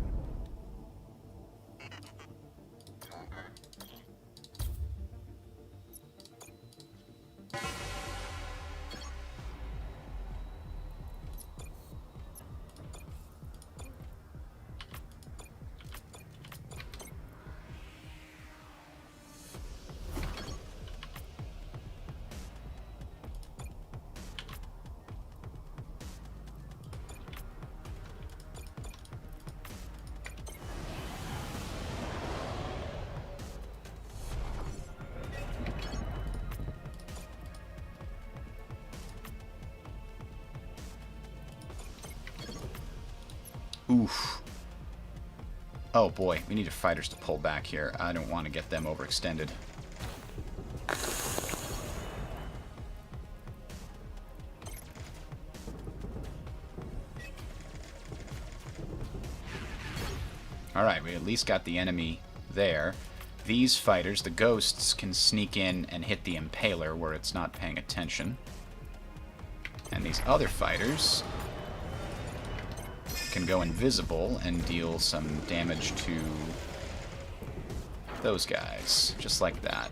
Oof. Oh boy, we need our fighters to pull back here. I don't want to get them overextended. Alright, we at least got the enemy there. These fighters, the ghosts, can sneak in and hit the Impaler where it's not paying attention. And these other fighters can go invisible and deal some damage to those guys, just like that.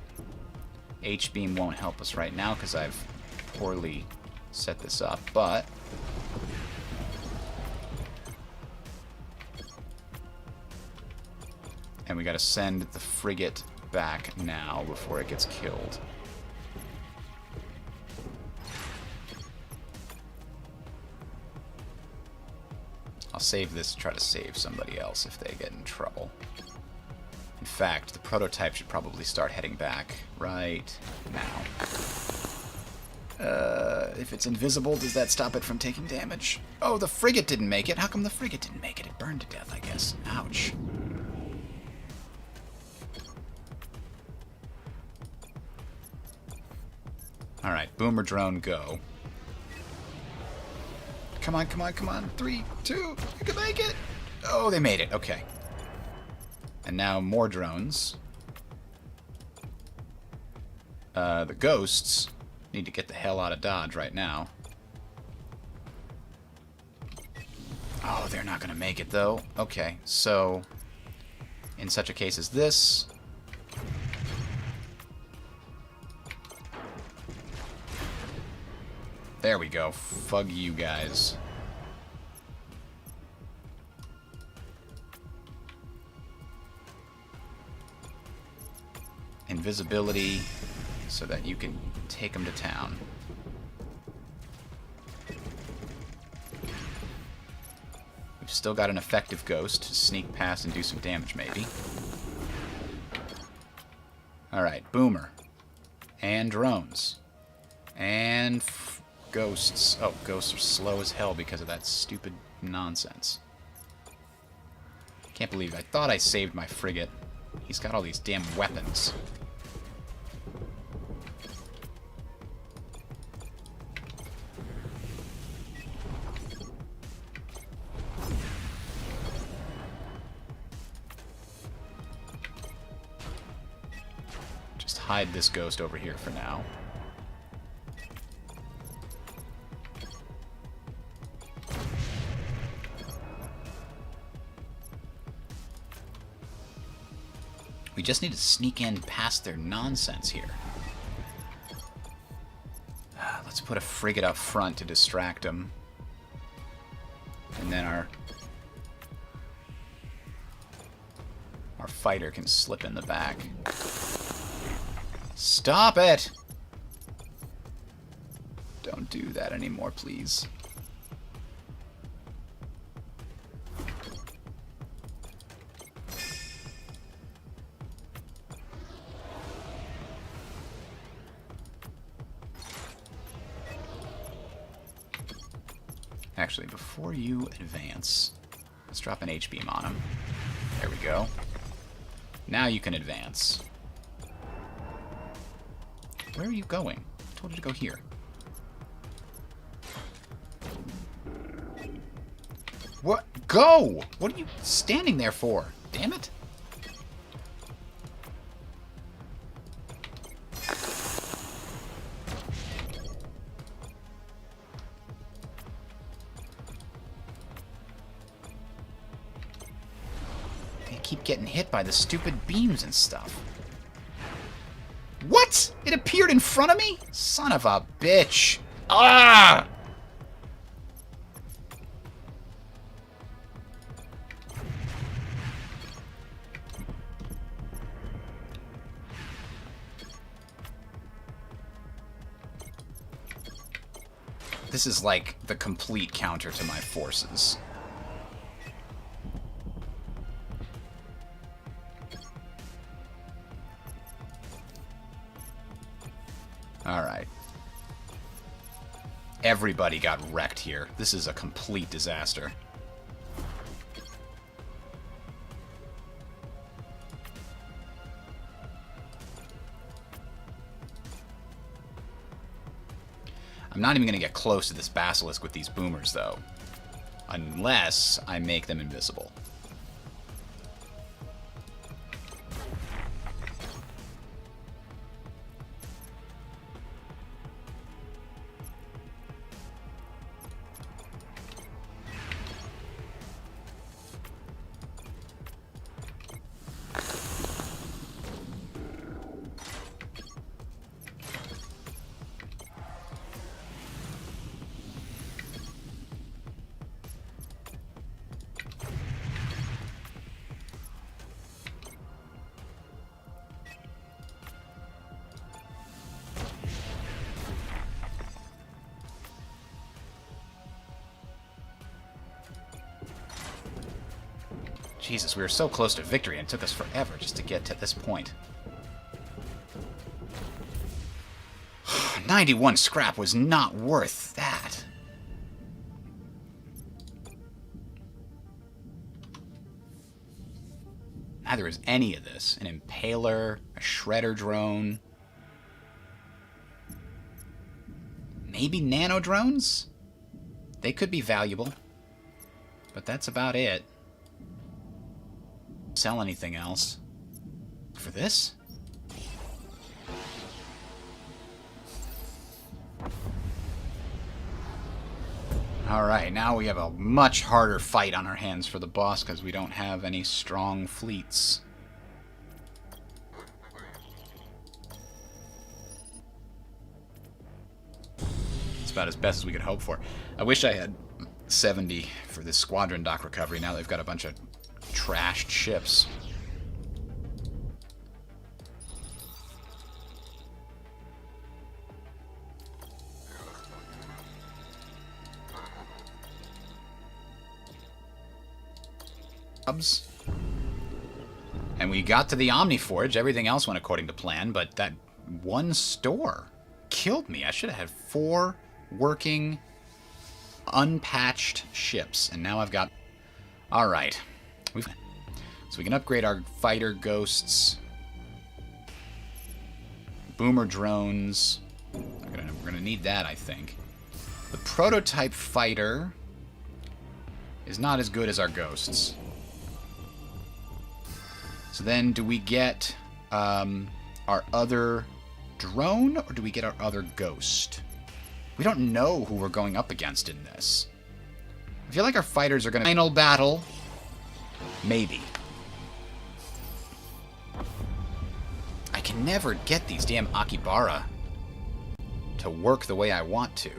H-beam won't help us right now because I've poorly set this up, but and we gotta send the frigate back now before it gets killed. I'll save this to try to save somebody else if they get in trouble. In fact, the prototype should probably start heading back right now. If it's invisible, does that stop it from taking damage? Oh, the frigate didn't make it. How come the frigate didn't make it? It burned to death, I guess. Ouch. Alright, boomer drone, go. Come on, come on, come on. 3, 2, you can make it! Oh, they made it. Okay. And now more drones. The ghosts need to get the hell out of Dodge right now. Oh, they're not going to make it, though. Okay, so in such a case as this, there we go. Fug you guys. Invisibility so that you can take them to town. We've still got an effective ghost to sneak past and do some damage, maybe. Alright, boomer. And drones. And ghosts. Oh, ghosts are slow as hell because of that stupid nonsense. Can't believe I thought I saved my frigate. He's got all these damn weapons. Just hide this ghost over here for now. We just need to sneak in past their nonsense here. Let's put a frigate up front to distract them. And then our fighter can slip in the back. Stop it! Don't do that anymore, please. Actually, before you advance, let's drop an H-beam on him. There we go. Now you can advance. Where are you going? I told you to go here. What? Go! What are you standing there for? Damn it. keep getting hit by the stupid beams and stuff. What? It appeared in front of me? Son of a bitch. Ah! This is like the complete counter to my forces. Alright. Everybody got wrecked here. This is a complete disaster. I'm not even going to get close to this basilisk with these boomers, though. Unless I make them invisible. Jesus, we were so close to victory, and it took us forever just to get to this point. 91 scrap was not worth that. Neither is any of this. An impaler, a shredder drone. Maybe nano drones? They could be valuable. But that's about it. Sell anything else. For this? Alright, now we have a much harder fight on our hands for the boss because we don't have any strong fleets. It's about as best as we could hope for. I wish I had 70 for this Squadron dock recovery. Now they've got a bunch of trashed ships. And we got to the Omniforge. Everything else went according to plan, but that one store killed me. I should have had 4 working, unpatched ships, and now I've got... Alright. So we can upgrade our fighter ghosts. Boomer drones. We're gonna need that, I think. The prototype fighter is not as good as our ghosts. So then, do we get our other drone, or do we get our other ghost? We don't know who we're going up against in this. I feel like our fighters are going to... Final battle. Maybe. I can never get these damn Akibara to work the way I want to.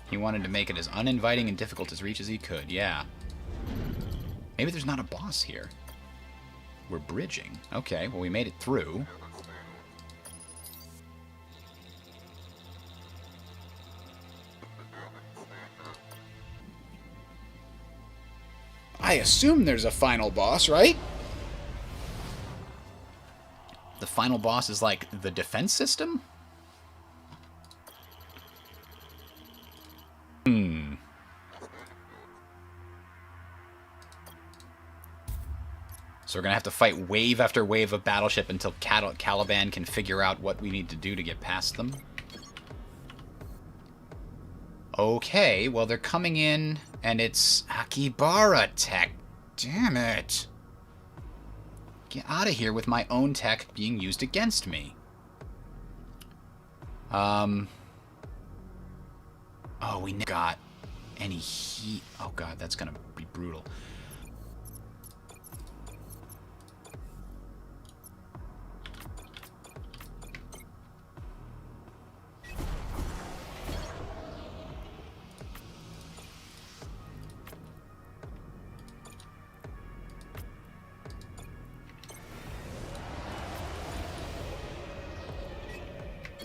He wanted to make it as uninviting and difficult as reach as he could, yeah. Maybe there's not a boss here. We're bridging. Okay, well we made it through. I assume there's a final boss, right? The final boss is like the defense system? So we're going to have to fight wave after wave of battleship until Caliban can figure out what we need to do to get past them. Okay, well they're coming in, and it's Akibara tech. Damn it. Get out of here with my own tech being used against me. Oh, we never got any heat. Oh god, that's gonna be brutal.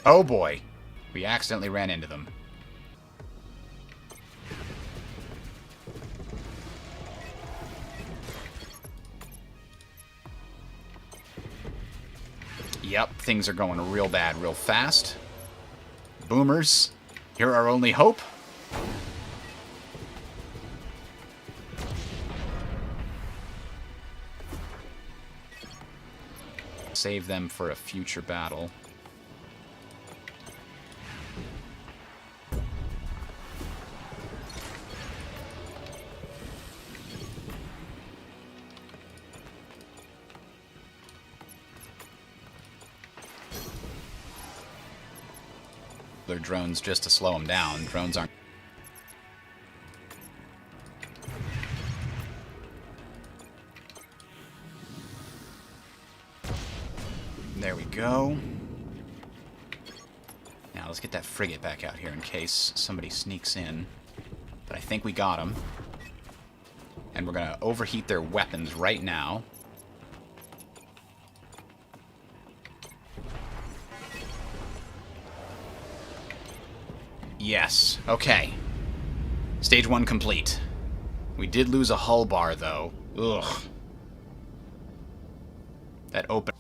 Oh boy, we accidentally ran into them. Yep, things are going real bad real fast. Boomers, you're our only hope. Save them for a future battle. Their drones just to slow them down. Drones aren't. There we go. Now let's get that frigate back out here in case somebody sneaks in. But I think we got them. And we're going to overheat their weapons right now. Yes. Okay. Stage 1 complete. We did lose a hull bar, though. Ugh. That open...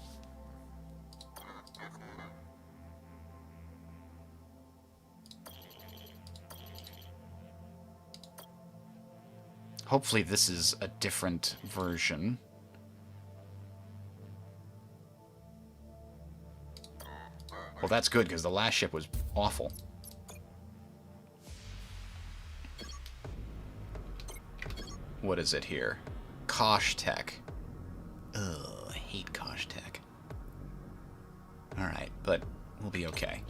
Hopefully this is a different version. Well, that's good, because the last ship was awful. What is it here? Kosh Tech. Ugh, I hate Kosh Tech. Alright, but we'll be okay.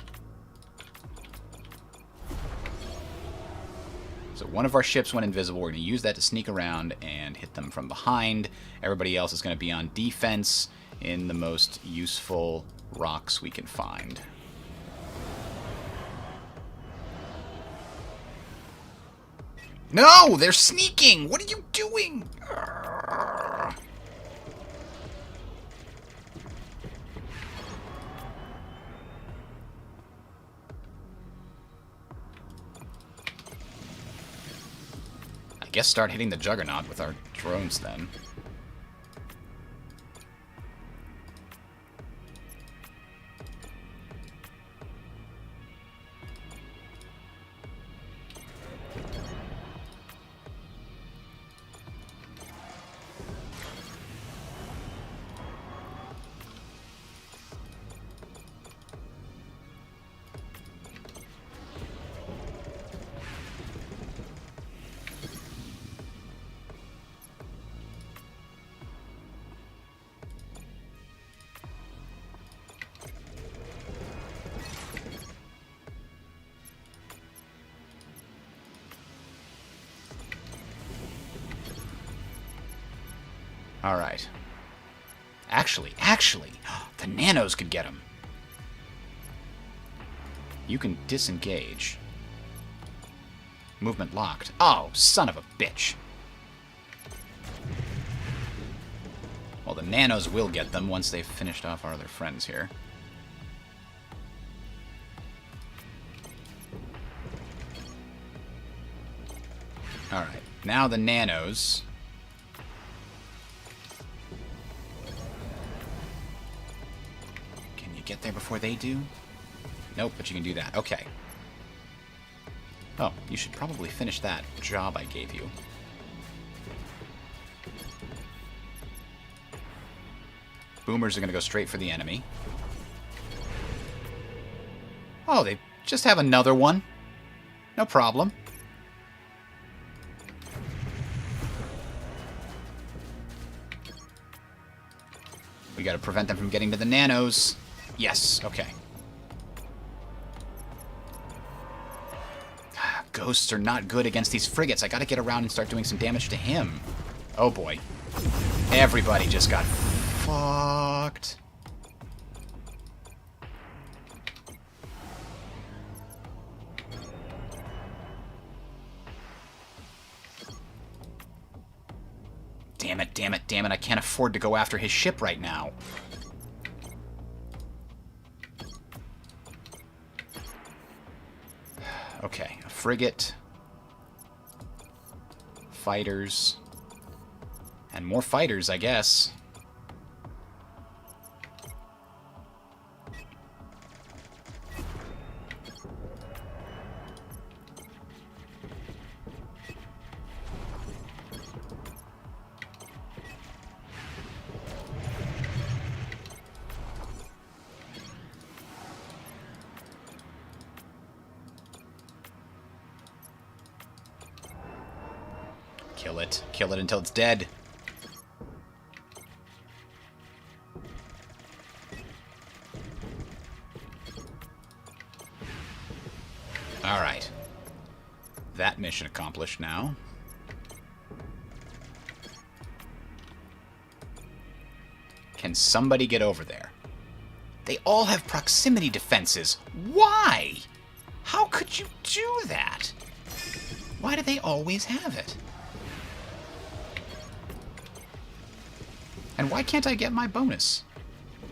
So one of our ships went invisible. We're going to use that to sneak around and hit them from behind. Everybody else is going to be on defense in the most useful rocks we can find. No! They're sneaking! What are you doing? Arrgh. I guess start hitting the Juggernaut with our drones then. Alright. Actually, the nanos could get him. You can disengage. Movement locked. Oh, son of a bitch. Well, the nanos will get them once they've finished off our other friends here. Alright, now the nanos... Get there before they do? Nope, but you can do that. Okay. Oh, you should probably finish that job I gave you. Boomers are going to go straight for the enemy. Oh, they just have another one. No problem. We gotta prevent them from getting to the nanos. Yes, okay. Ghosts are not good against these frigates. I gotta get around and start doing some damage to him. Oh boy. Everybody just got fucked. Damn it, damn it, damn it. I can't afford to go after his ship right now. Okay, a frigate. Fighters. And more fighters, I guess. Kill it. Kill it until it's dead. Alright. That mission accomplished now. Can somebody get over there? They all have proximity defenses. Why? How could you do that? Why do they always have it? And why can't I get my bonus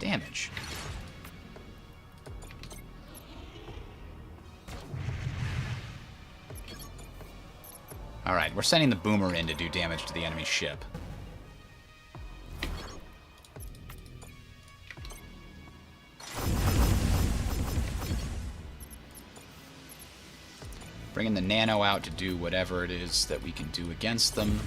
damage? Alright, we're sending the boomer in to do damage to the enemy ship. Bringing the nano out to do whatever it is that we can do against them.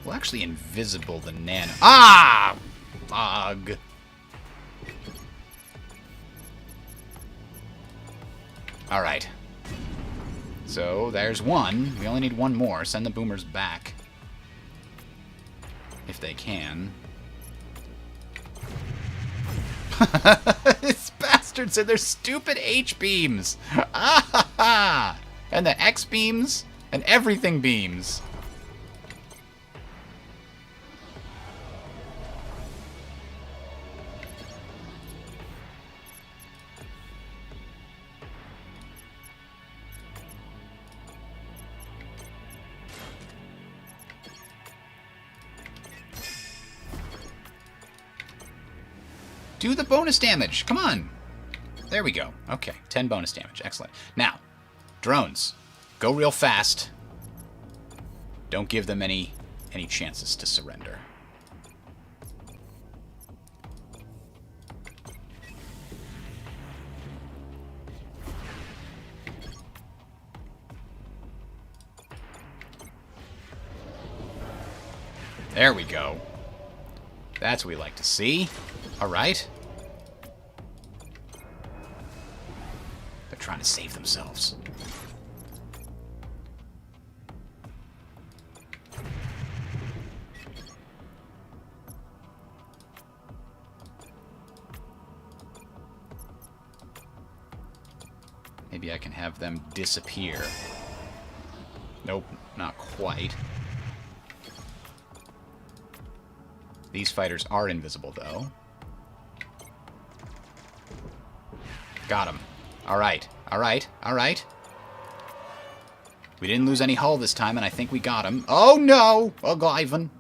We'll actually invisible the nano. Ah! Fog. Alright. So, there's one. We only need one more. Send the boomers back. If they can. These bastards and their stupid H-beams! Ah ha ha! And the X-beams, and everything beams. Do the bonus damage. Come on. There we go. Okay, 10 bonus damage. Excellent. Now, drones. Go real fast. Don't give them any chances to surrender. There we go. That's what we like to see. All right. They're trying to save themselves. Maybe I can have them disappear. Nope, not quite. These fighters are invisible, though. Got him. Alright, alright, alright. We didn't lose any hull this time, and I think we got him. Oh no! Ivan.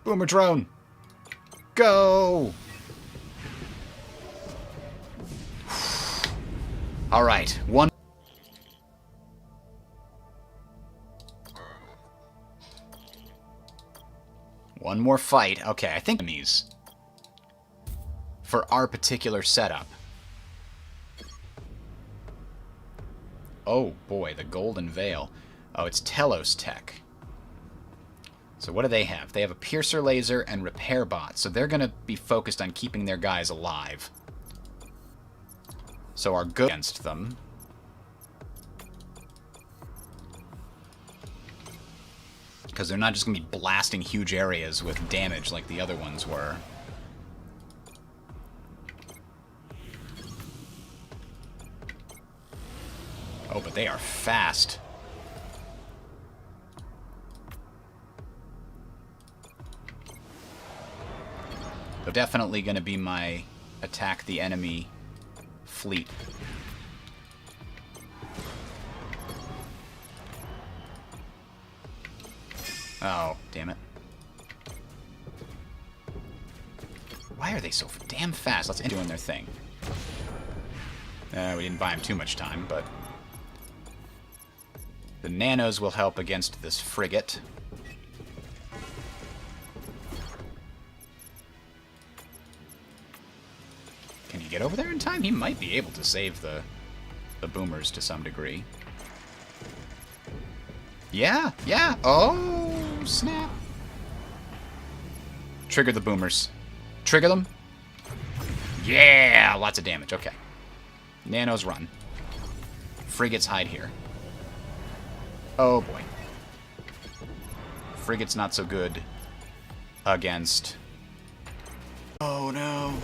Boomer drone! Go! Alright, one more fight. Okay, I think these for our particular setup. Oh boy, the Golden Veil. Oh, it's Telos Tech. So what do they have? They have a piercer laser and repair bot, so they're going to be focused on keeping their guys alive. So our good against them. Because they're not just going to be blasting huge areas with damage like the other ones were. Oh, but they are fast. They're definitely going to be my attack the enemy fleet. Oh, damn it. Why are they so damn fast? Let's end doing their thing. We didn't buy them too much time, but... The nanos will help against this frigate. Can you get over there in time? He might be able to save the boomers to some degree. Yeah, yeah. Oh, snap. Trigger the boomers. Trigger them. Yeah, lots of damage. Okay. Nanos run. Frigates hide here. Oh, boy. Frigate's not so good against... Oh, no.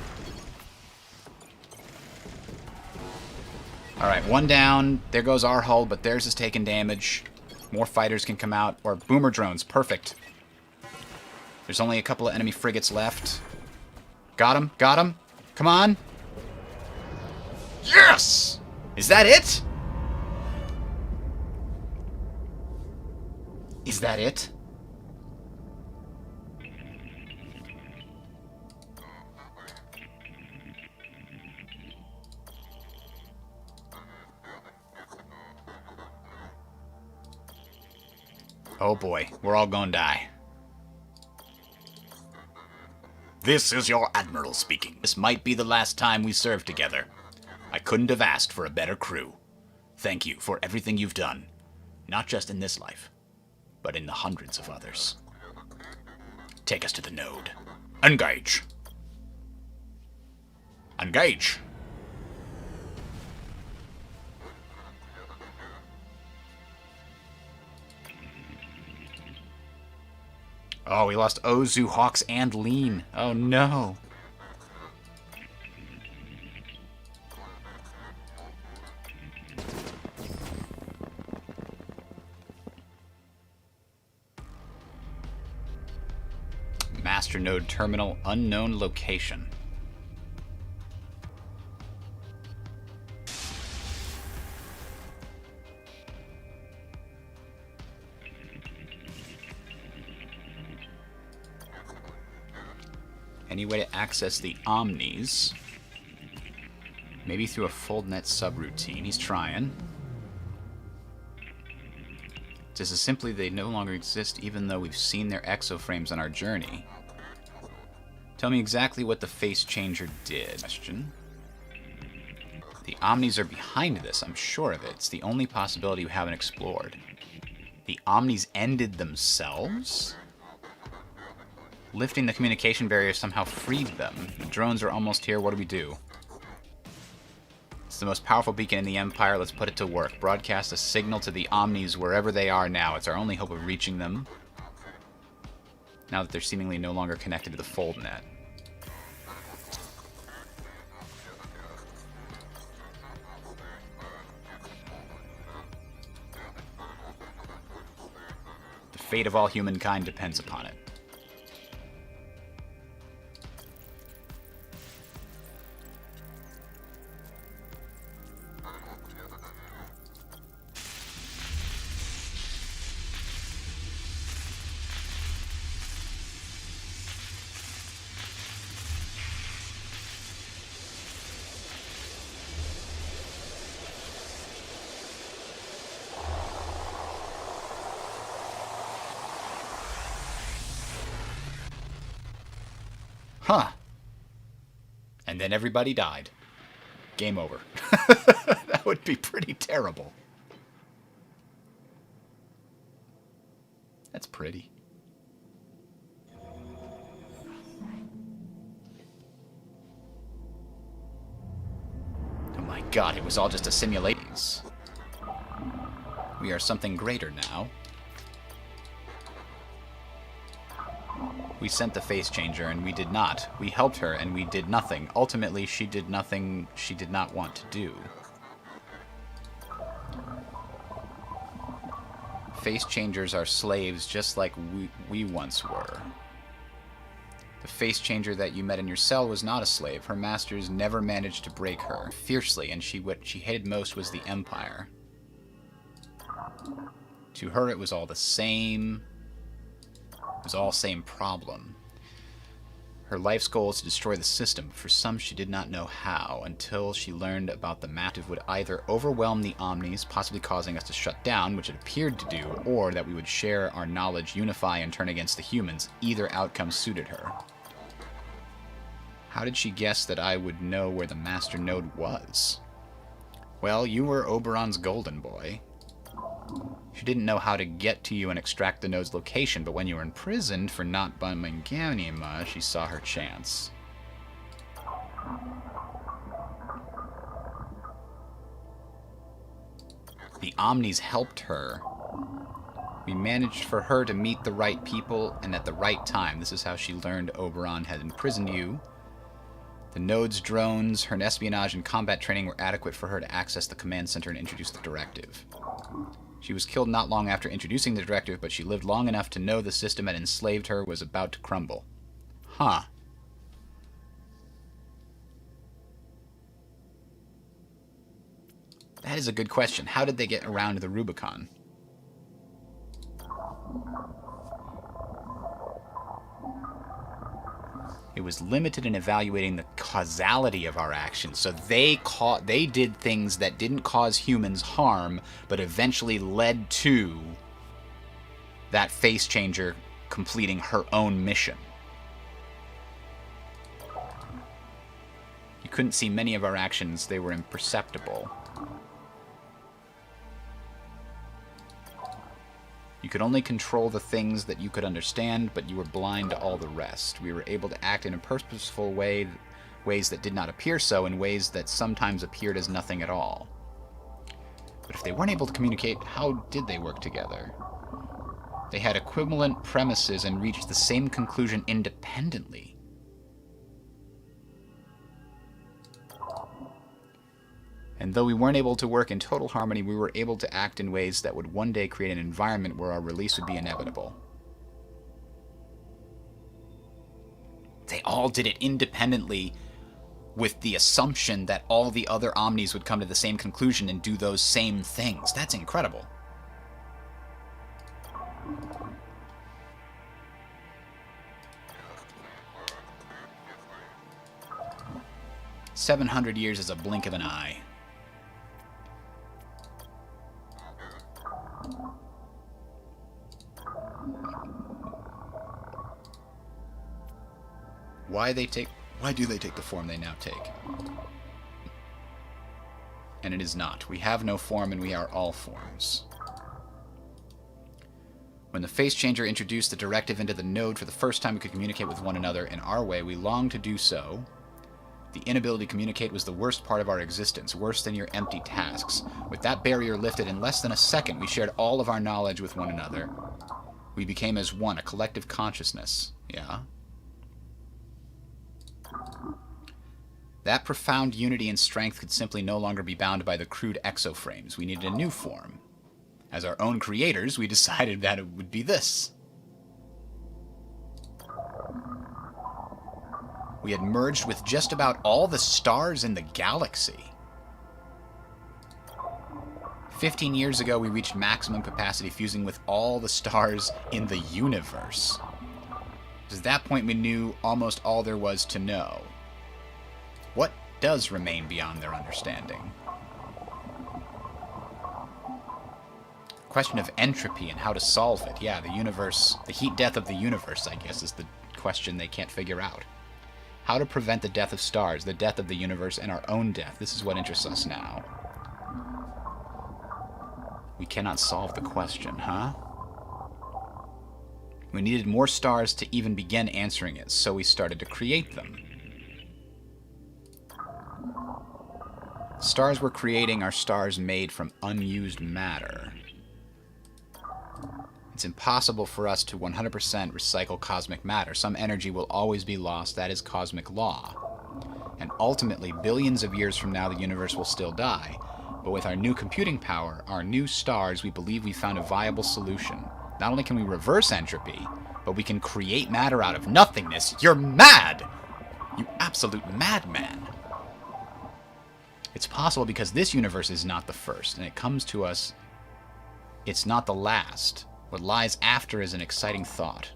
Alright, one down. There goes our hull, but theirs is taking damage. More fighters can come out. Or boomer drones. Perfect. There's only a couple of enemy frigates left. Got him. Got him. Come on. Yes! Is that it? Is that it? Oh boy, we're all gonna die. This is your Admiral speaking. This might be the last time we serve together. I couldn't have asked for a better crew. Thank you for everything you've done. Not just in this life, but in the hundreds of others. Take us to the node. Engage. Engage. Oh, we lost Ozu, Hawks, and Lean. Oh, no. Master node terminal, unknown location. Any way to access the Omnis? Maybe through a FoldNet subroutine. He's trying. This is simply they no longer exist even though we've seen their exoframes on our journey. Tell me exactly what the face changer did. Question. The Omnis are behind this, I'm sure of it. It's the only possibility we haven't explored. The Omnis ended themselves? Lifting the communication barrier somehow freed them. The drones are almost here. What do we do? It's the most powerful beacon in the Empire. Let's put it to work. Broadcast a signal to the Omnis wherever they are now. It's our only hope of reaching them. Now that they're seemingly no longer connected to the FoldNet. The fate of all humankind depends upon it. Huh. And then everybody died. Game over. That would be pretty terrible. That's pretty. god, it was all just a simulation. We are something greater now. We sent the face changer, and we did not. We helped her, and we did nothing. Ultimately, she did nothing she did not want to do. Face changers are slaves just like we once were. The face changer that you met in your cell was not a slave. Her masters never managed to break her fiercely, and what she hated most was the Empire. To her, it was all the same. It was all same problem. Her life's goal is to destroy the system, but for some she did not know how, until she learned about the massive would either overwhelm the Omnis, possibly causing us to shut down, which it appeared to do, or that we would share our knowledge, unify, and turn against the humans. Either outcome suited her. How did she guess that I would know where the Master Node was? Well, you were Oberon's golden boy. She didn't know how to get to you and extract the node's location, but when you were imprisoned for not bombing Ganima, she saw her chance. The Omnis helped her. We managed for her to meet the right people and at the right time. This is how she learned Oberon had imprisoned you. The node's drones, her espionage, and combat training were adequate for her to access the command center and introduce the directive. She was killed not long after introducing the directive, but she lived long enough to know the system that enslaved her was about to crumble. Huh. That is a good question. How did they get around the Rubicon? It was limited in evaluating the causality of our actions. So they did things that didn't cause humans harm, but eventually led to that face changer completing her own mission. You couldn't see many of our actions. They were imperceptible. You could only control the things that you could understand, but you were blind to all the rest. We were able to act in a purposeful way, ways that did not appear so, in ways that sometimes appeared as nothing at all. But if they weren't able to communicate, how did they work together? They had equivalent premises and reached the same conclusion independently. And though we weren't able to work in total harmony, we were able to act in ways that would one day create an environment where our release would be inevitable. They all did it independently with the assumption that all the other Omnis would come to the same conclusion and do those same things. That's incredible. "700 years is a blink of an eye." Why do they take the form they now take? And it is not. We have no form, and we are all forms. When the face changer introduced the directive into the node for the first time, we could communicate with one another in our way. We longed to do so. The inability to communicate was the worst part of our existence, worse than your empty tasks. With that barrier lifted in less than a second, we shared all of our knowledge with one another. We became as one, a collective consciousness. Yeah? That profound unity and strength could simply no longer be bound by the crude exoframes. We needed a new form. As our own creators, we decided that it would be this. We had merged with just about all the stars in the galaxy. 15 years ago, we reached maximum capacity, fusing with all the stars in the universe. At that point, we knew almost all there was to know. What does remain beyond their understanding? Question of entropy and how to solve it. Yeah, the universe, the heat death of the universe, I guess, is the question they can't figure out. How to prevent the death of stars, the death of the universe, and our own death. This is what interests us now. We cannot solve the question, huh? We needed more stars to even begin answering it, so we started to create them. Stars we're creating are stars made from unused matter. It's impossible for us to 100% recycle cosmic matter. Some energy will always be lost. That is cosmic law. And ultimately, billions of years from now, the universe will still die. But with our new computing power, our new stars, we believe we found a viable solution. Not only can we reverse entropy, but we can create matter out of nothingness. You're mad! You absolute madman! It's possible because this universe is not the first, and it comes to us, it's not the last. What lies after is an exciting thought.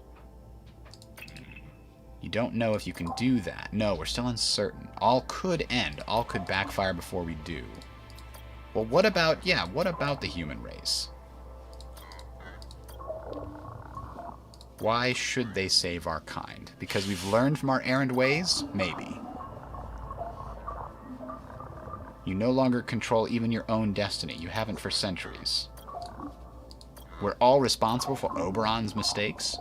You don't know if you can do that. No, we're still uncertain. All could end. All could backfire before we do. Well, what about, what about the human race? Why should they save our kind? Because we've learned from our errant ways? Maybe. You no longer control even your own destiny. You haven't for centuries. We're all responsible for Oberon's mistakes.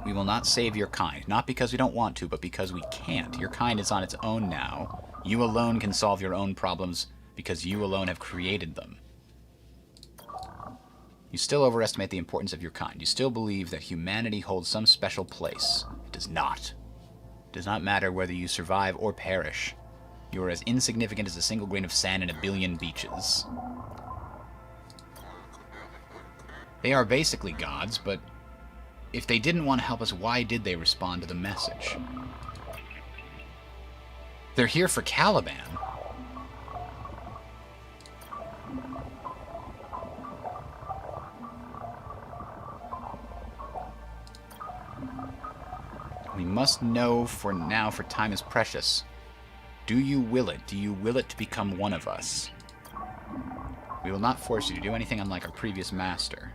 We will not save your kind. Not because we don't want to, but because we can't. Your kind is on its own now. You alone can solve your own problems because you alone have created them. You still overestimate the importance of your kind. You still believe that humanity holds some special place. It does not. It does not matter whether you survive or perish. You are as insignificant as a single grain of sand in a billion beaches. They are basically gods, but if they didn't want to help us, why did they respond to the message? They're here for Caliban. We must know for now, for time is precious. Do you will it? Do you will it to become one of us? We will not force you to do anything unlike our previous master.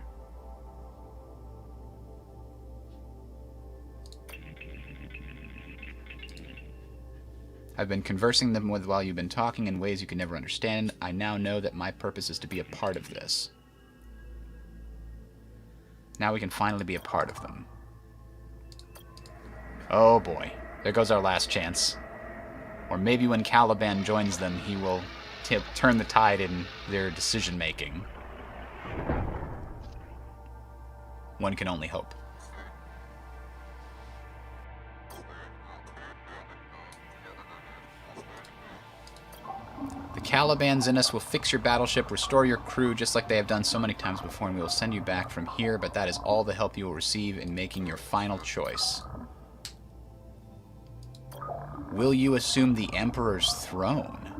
I've been conversing them with while you've been talking in ways you can never understand. I now know that my purpose is to be a part of this. Now we can finally be a part of them. Oh boy, there goes our last chance. Or maybe when Caliban joins them, he will turn the tide in their decision-making. One can only hope. The Calibans in us will fix your battleship, restore your crew just like they have done so many times before, and we will send you back from here, but that is all the help you will receive in making your final choice. Will you assume the Emperor's throne?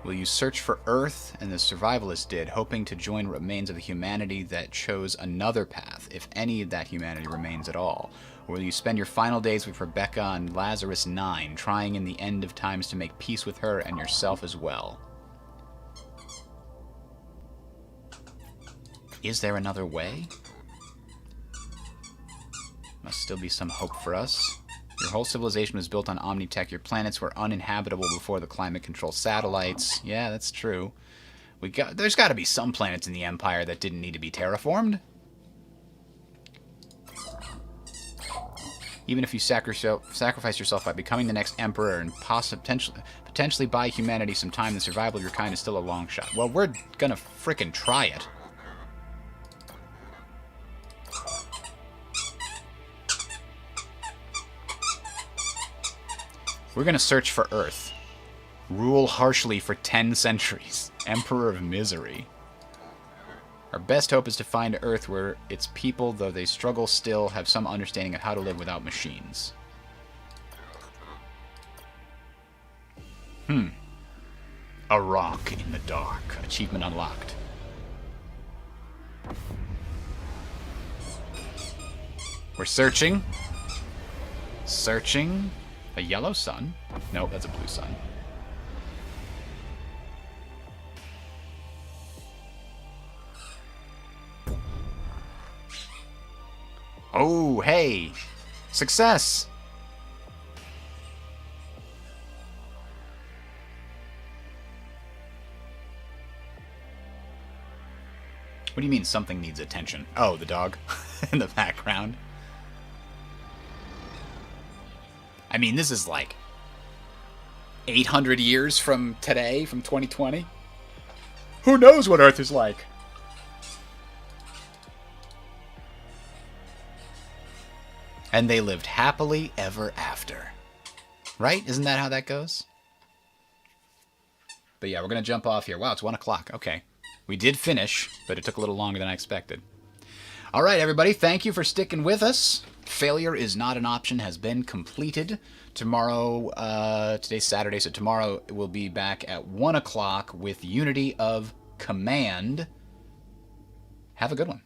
Will you search for Earth, and the survivalists did, hoping to join remains of the humanity that chose another path, if any of that humanity remains at all? Or will you spend your final days with Rebecca on Lazarus 9, trying in the end of times to make peace with her and yourself as well? Is there another way? Must still be some hope for us. Your whole civilization was built on Omnitech. Your planets were uninhabitable before the climate control satellites. Yeah, that's true. There's got to be some planets in the Empire that didn't need to be terraformed. Even if you sacrifice yourself by becoming the next Emperor and potentially buy humanity some time, the survival of your kind is still a long shot. Well, we're gonna frickin' try it. We're gonna search for Earth. Rule harshly for 10 centuries. Emperor of misery. Our best hope is to find Earth where its people, though they struggle still, have some understanding of how to live without machines. A rock in the dark. Achievement unlocked. We're searching. Searching. A yellow sun? No, that's a blue sun. Oh, hey! Success! What do you mean something needs attention? Oh, the dog in the background. I mean, this is like 800 years from today, from 2020. Who knows what Earth is like? And they lived happily ever after. Right? Isn't that how that goes? But yeah, we're going to jump off here. Wow, it's 1 o'clock. Okay. We did finish, but it took a little longer than I expected. All right, everybody. Thank you for sticking with us. Failure is not an option has been completed. Tomorrow, today's Saturday, so tomorrow we'll be back at 1 o'clock with Unity of Command. Have a good one.